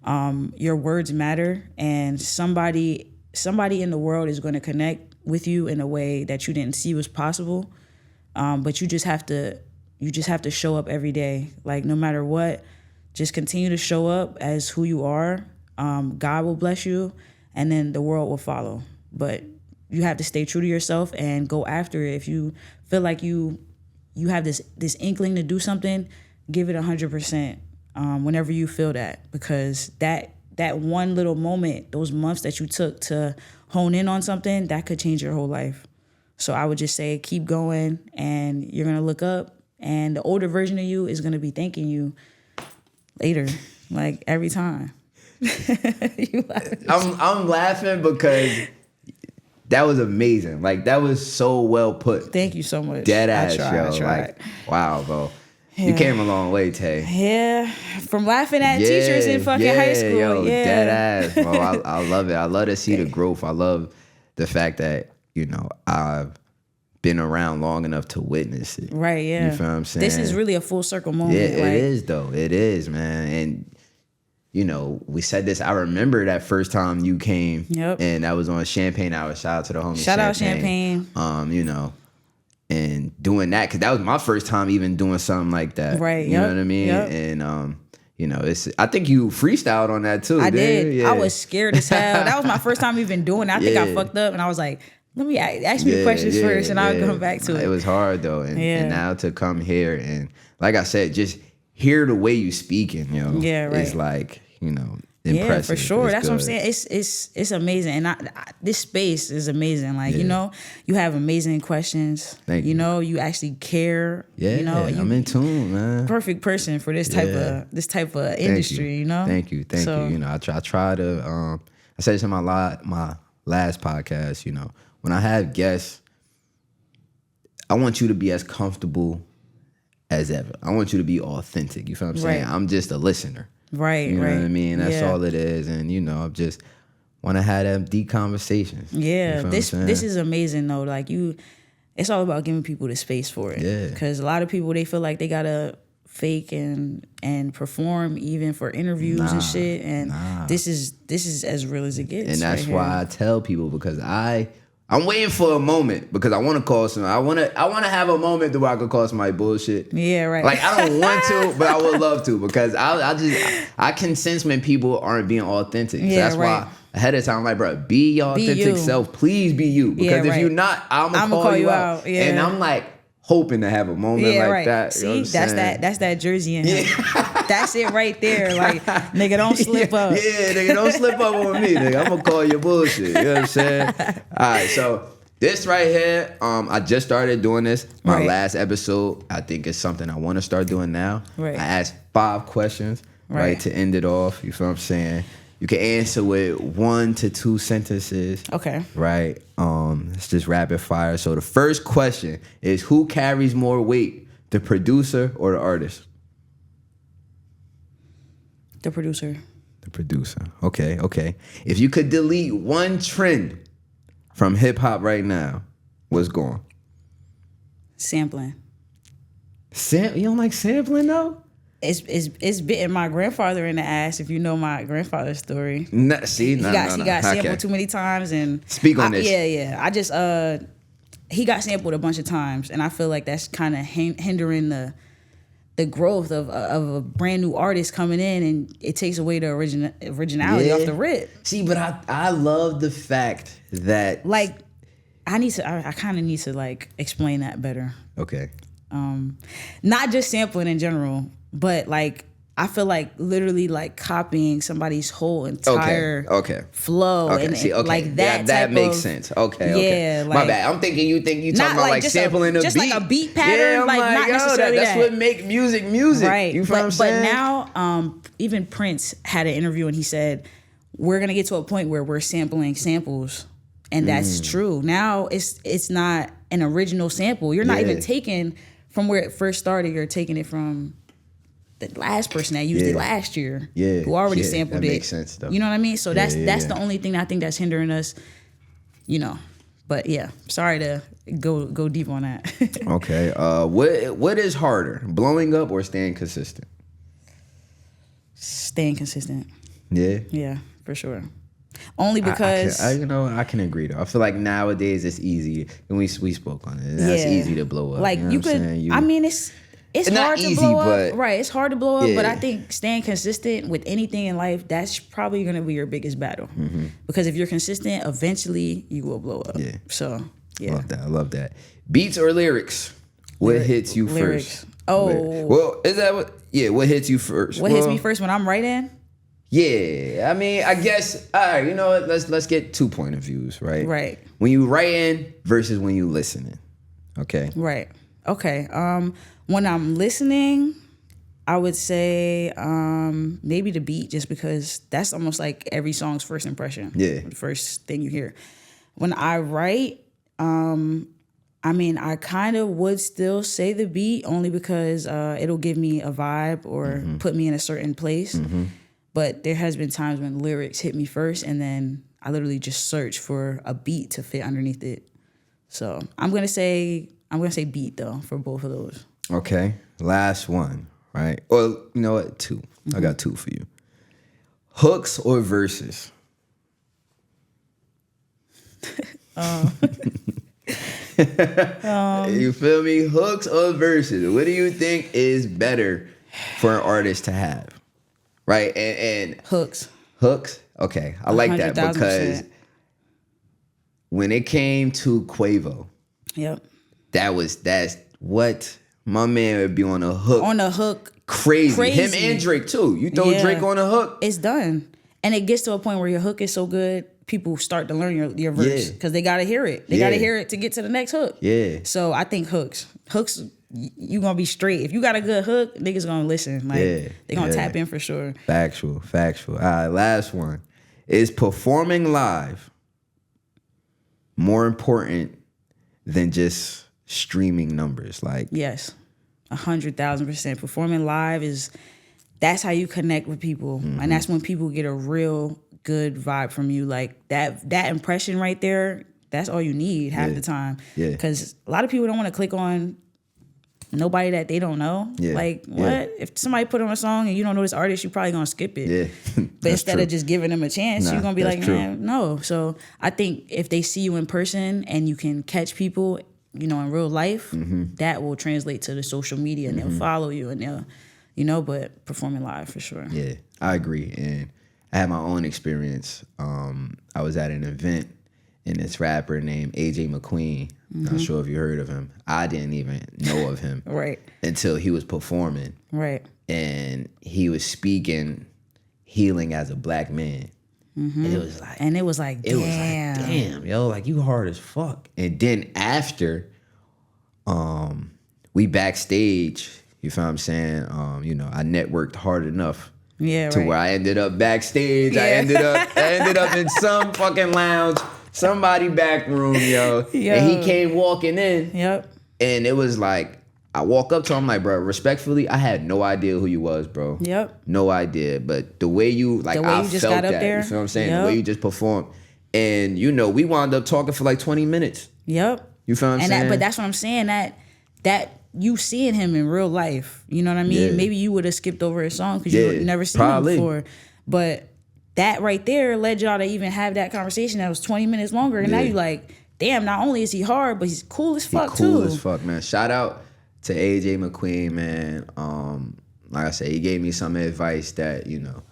your words matter, and somebody in the world is going to connect with you in a way that you didn't see was possible. But you just have to show up every day. Like, no matter what, just continue to show up as who you are. God will bless you, and then the world will follow. But you have to stay true to yourself and go after it. If you feel like you have this inkling to do something, give it 100%. Whenever you feel that, because that one little moment, those months that you took to hone in on something, that could change your whole life. So I would just say, keep going, and you're going to look up, and the older version of you is going to be thanking you later, like every time. I'm laughing because that was amazing. Like, that was so well put. Thank you so much. Dead ass, yo. Like, wow, bro. Yeah. You came a long way, Tay. Yeah. From laughing at teachers in fucking high school. Yo, dead ass, bro. I love it. I love to see the growth. I love the fact that, I've been around long enough to witness it. Right, yeah. You feel what I'm saying? This is really a full circle moment. Yeah, it is, though. It is, man. And, we said this. I remember that first time you came. Yep. And that was on Champagne Hour. Shout out to the homie Shout out Champagne. And doing that, because that was my first time even doing something like that. Right, You know what I mean? Yep. And, I think you freestyled on that, too. I did. Yeah. I was scared as hell. That was my first time even doing it. I think I fucked up, and I was like, let me ask me the questions first, and I'll come back to it. It was hard, though. And now to come here and, like I said, just hear the way you speaking, Yeah, right. It's like, impressive. Yeah, for sure. It's That's good. what I'm saying. It's amazing, and this space is amazing. Like you have amazing questions. Thank you. You actually care. Yeah, I'm in tune, man. Perfect person for this type of industry. Thank you. I try to. I said this in my last podcast. When I have guests, I want you to be as comfortable as ever. I want you to be authentic. You feel what I'm saying? Right. I'm just a listener. Right, You know right. what I mean? That's all it is. And, I just want to have them deep conversations. Yeah, You feel this what I'm this saying? is amazing though. Like it's all about giving people the space for it. Yeah. Because a lot of people, they feel like they gotta fake and perform even for interviews and shit. And this is as real as it gets. And that's right why here. I tell people, because I'm waiting for a moment, because I want to call some. I want to have a moment where I could call somebody bullshit. Yeah, right. Like, I don't want to, but I would love to, because I can sense when people aren't being authentic. So Yeah, that's why ahead of time, I'm like, bro, be your authentic you. self. Please be you, because if right. you're not, I'm gonna call you out. Yeah. And I'm like hoping to have a moment like that. See, You know what I'm saying? that's that Jersey in him. That's it right there. Like, nigga, don't slip up. Yeah, nigga, don't slip up on me, nigga. I'm gonna call you bullshit. You know what I'm saying? All right, so this right here, I just started doing this. My last episode, I think it's something I want to start doing now. Right. I asked 5 questions, right, to end it off. You feel what I'm saying? You can answer with 1 to 2 sentences. Okay. Right. It's just rapid fire. So the first question is, who carries more weight, the producer or the artist? The producer. The producer. Okay. If you could delete one trend from hip hop right now, what's gone? Sampling. You don't like sampling though? It's bitten my grandfather in the ass. If you know my grandfather's story, He got sampled too many times. And speak on this. Yeah. I just he got sampled a bunch of times, and I feel like that's kind of hindering the growth of a brand new artist coming in, and it takes away the originality off the rip. See, but I love the fact that, like, I kind of need to like explain that better. Okay. Not just sampling in general, but like I feel like literally like copying somebody's whole entire flow. Okay, and see, okay. Like that makes sense. Okay. Yeah, My like, bad. I'm thinking you talking not about like just sampling a just beat. like a beat pattern, Yeah, I'm like not necessarily that's what make music. Right. You feel what I'm saying? But now, even Prince had an interview and he said, we're gonna get to a point where we're sampling samples. And that's true. Now it's not an original sample. You're not even taking from where it first started. You're taking it from the last person that used it last year. Yeah. Who already sampled that it. Makes sense though. You know what I mean? So that's the only thing I think that's hindering us. You know. But yeah, sorry to go deep on that. Okay. What is harder, blowing up or staying consistent? Staying consistent. Yeah. Yeah, for sure. Only because I can agree though. I feel like nowadays it's easy, and we spoke on it. It's easy to blow up. Like you know you what I'm could. saying? I mean, it's not hard easy, to blow but up. Right, it's hard to blow up. But yeah. I think staying consistent with anything in life, that's probably gonna be your biggest battle. Mm-hmm. Because if you're consistent, eventually you will blow up. Yeah. So yeah. I love that. Beats or lyrics? What hits you lyrics. first? Oh. Well, is that what? Yeah. What hits you first? What hits me first when I'm writing? Yeah, I mean, I guess. All right, you know what? Let's get 2 point of views, right? Right. When you writing versus when you listening. Okay. Right. Okay. When I'm listening, I would say maybe the beat, just because that's almost like every song's first impression. Yeah. The first thing you hear. When I write, I mean, I kind of would still say the beat, only because it'll give me a vibe or put me in a certain place. Mm-hmm. But there has been times when lyrics hit me first, and then I literally just search for a beat to fit underneath it. So I'm gonna say beat though for both of those. Okay, last one, right? Well, you know what? 2. I got 2 for you. Hooks or verses? You feel me? Hooks or verses? What do you think is better for an artist to have? Right, and Hooks. Okay, I like that because when it came to Quavo, that's what my man would be on a hook. On a hook, crazy. Him and Drake too. You throw Drake on a hook, it's done. And it gets to a point where your hook is so good, people start to learn your verse because they gotta hear it. They gotta hear it to get to the next hook. Yeah. So I think hooks, you gonna be straight. If you got a good hook, niggas gonna listen. Like they gonna tap in for sure. Factual. All right, last one. Is performing live more important than just streaming numbers? Like, yes, 100,000%. Performing live that's how you connect with people, and that's when people get a real good vibe from you. Like that impression right there, that's all you need half the time. Yeah. Because a lot of people don't want to click on nobody that they don't know. Yeah. Like, what? Yeah. If somebody put on a song and you don't know this artist, you're probably gonna skip it. Yeah. But instead of just giving them a chance, you're gonna be like, man, no. So I think if they see you in person and you can catch people, you know, in real life, that will translate to the social media and they'll follow you and they'll, you know, but performing live for sure. Yeah, I agree. And I had my own experience. I was at an event and this rapper named AJ McQueen. Not sure if you heard of him. I didn't even know of him Right. until he was performing. Right. And he was speaking healing as a black man. And it was like, damn, yo, like you hard as fuck. And then after, we backstage, you feel what I'm saying? You know, I networked hard enough. Yeah, to where I ended up backstage. Yeah. I ended up in some fucking lounge, somebody back room, yo. And he came walking in. Yep. And it was like, I walk up to him like, bro, respectfully, I had no idea who you was, bro. Yep. No idea. But the way you, like, I you just felt got up that. there. You feel what I'm saying? The way you just performed. And, you know, we wound up talking for like 20 minutes. Yep. You feel what I'm saying? But that's what I'm saying, that you seeing him in real life, you know what I mean? Yeah. Maybe you would have skipped over his song because you never seen him before. But that right there led y'all to even have that conversation that was 20 minutes longer. And now you like, damn, not only is he hard, but he's cool as fuck too. Cool as fuck, man. Shout out to AJ McQueen, man. Like I said, he gave me some advice that, you know,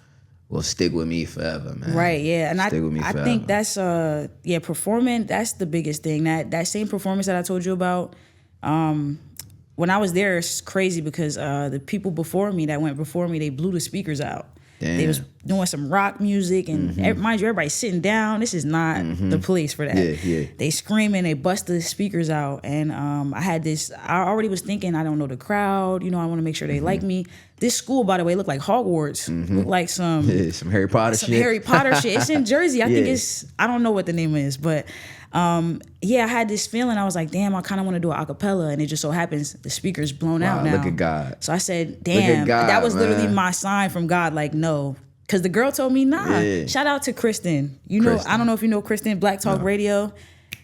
will stick with me forever, man. Right, yeah. And I forever. think that's performing, that's the biggest thing. That same performance that I told you about, when I was there, it's crazy because the people before me that went before me, they blew the speakers out. Damn. They was doing some rock music, and mind you, everybody's sitting down. This is not the place for that. Yeah. They screaming, they bust the speakers out, and I already was thinking, I don't know the crowd, you know, I want to make sure they like me. This school, by the way, looked like Hogwarts, looked like some Harry Potter shit. Harry Potter shit. It's in Jersey. I think I don't know what the name is, but I had this feeling. I was like, damn, I kind of want to do an acapella, and it just so happens the speaker's blown out now. Look at God. So I said, damn, God, that was literally my sign from God. Like, no, because the girl told me, nah. Yeah. Shout out to Kristen. Know, I don't know if you know Kristen, Black Talk Radio.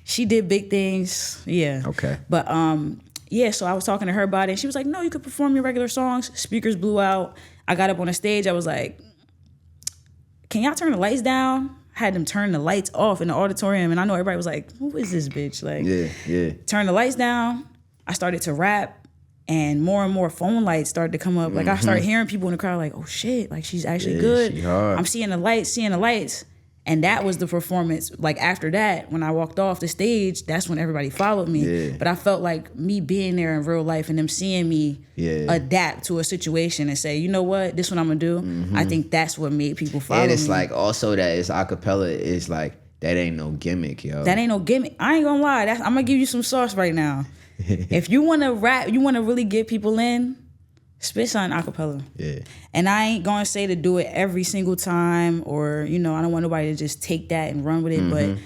She did big things. Yeah. Okay. But so I was talking to her about it, and she was like, no, you could perform your regular songs. Speakers blew out. I got up on the stage. I was like, can y'all turn the lights down? I had them turn the lights off in the auditorium, and I know everybody was like, who is this bitch? Like, yeah. Turn the lights down. I started to rap, and more phone lights started to come up. Like, I started hearing people in the crowd like, oh shit, like she's actually good. She hard. I'm seeing the lights. And that was the performance. Like, after that, when I walked off the stage, that's when everybody followed me. Yeah. But I felt like me being there in real life and them seeing me adapt to a situation and say, you know what, this is what I'm going to do. I think that's what made people follow me. And it's like, also that it's acapella is like, that ain't no gimmick, yo. That ain't no gimmick. I ain't going to lie. I'm going to give you some sauce right now. If you want to rap, you want to really get people in, spit on acapella. Yeah. And I ain't gonna say to do it every single time, or, you know, I don't want nobody to just take that and run with it. But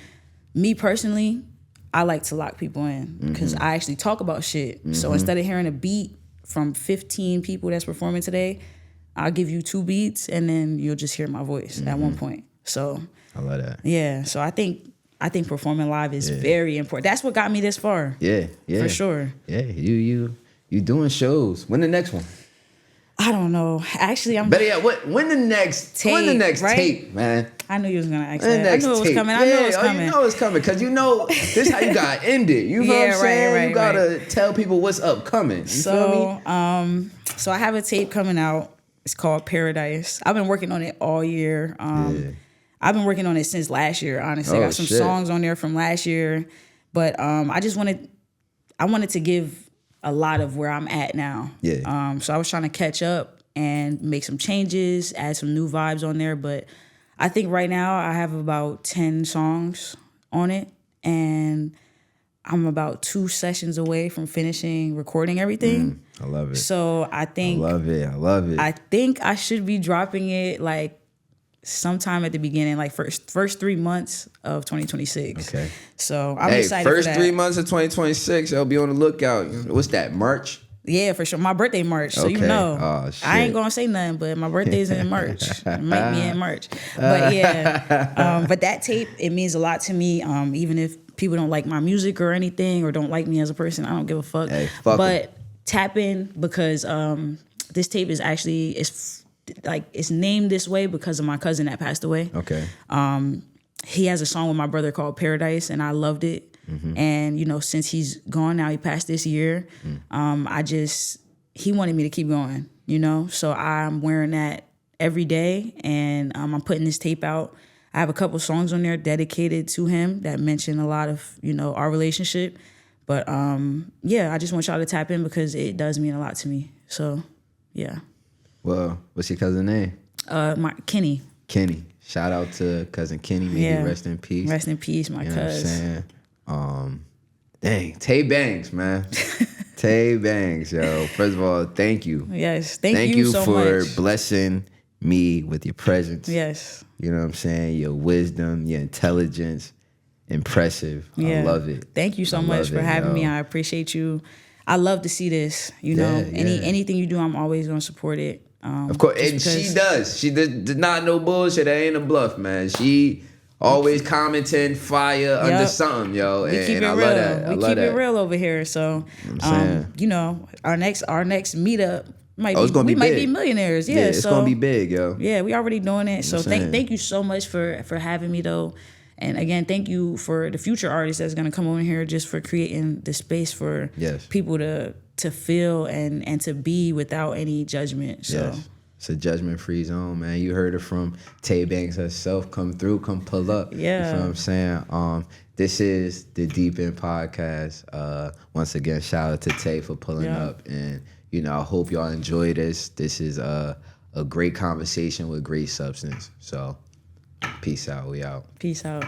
me personally, I like to lock people in because I actually talk about shit. So instead of hearing a beat from 15 people that's performing today, I'll give you 2 beats and then you'll just hear my voice at one point. So I love that. Yeah. So I think performing live is very important. That's what got me this far. Yeah. For sure. Yeah. You doing shows. When the next one? I don't know. Actually, I'm better yet. When the next tape, man? I knew you was gonna ask that. I knew it was coming. I knew it was coming. You know it's coming because you know this is how you got ended. You know what I'm saying? Right, you gotta tell people what's upcoming. You feel me? So I have a tape coming out. It's called Paradise. I've been working on it all year. I've been working on it since last year. Honestly, I got some songs on there from last year, but I wanted to give a lot of where I'm at now. Yeah. So I was trying to catch up and make some changes, add some new vibes on there. But I think right now I have about 10 songs on it, and I'm about 2 sessions away from finishing recording everything. I love it. So I think I love it. I think I should be dropping it like sometime at the beginning, like first 3 months of 2026. Okay. So I'm excited for that. First 3 months of 2026, I'll be on the lookout. What's that, March? Yeah, for sure. My birthday March, so Okay. you know. Oh, shit. I ain't gonna say nothing, but my birthday's in March. Make me in March. But yeah, but that tape, it means a lot to me. Even if people don't like my music or anything, or don't like me as a person, I don't give a fuck. Hey, fuck 'em. But tap in because this tape is actually it's named this way because of my cousin that passed away. Okay. He has a song with my brother called Paradise, and I loved it. And you know, since he's gone now, he passed this year. He wanted me to keep going. You know, so I'm wearing that every day, and I'm putting this tape out. I have a couple songs on there dedicated to him that mention a lot of our relationship. But yeah, I just want y'all to tap in because it does mean a lot to me. So yeah. Well, what's your cousin's name? Kenny. Kenny. Shout out to cousin Kenny. May he rest in peace. Rest in peace, my You know what I'm cousin. saying? Dang, Tay Banks, man. Tay Banks, yo. First of all, thank you. Yes, thank you so for much. blessing me with your presence. Yes. You know what I'm saying? Your wisdom, your intelligence. Impressive. Yeah. I love it. Thank you so I much love for it, having me. yo. I appreciate you. I love to see this. You know, Yeah. anything you do, I'm always gonna support it. Of course, and she does. She did not know bullshit. That ain't a bluff, man. She always commenting fire under something, yo. We keep it I real. love that. We keep it real over here. So, saying. our next meetup might it's gonna be might big. be millionaires. Yeah, it's so, gonna be big, yo. Yeah, we already doing it. So saying. thank you so much for having me though. And again, thank you for the future artists that's gonna come over here just for creating the space for people to feel and to be without any judgment. So. Yes. It's a judgment-free zone, man. You heard it from Tay Banks herself. Come through, come pull up. Yeah. You feel what I'm saying? This is the Deep End Podcast. Once again, shout out to Tay for pulling up. And, I hope y'all enjoy this. This is a great conversation with great substance. So, peace out. We out. Peace out.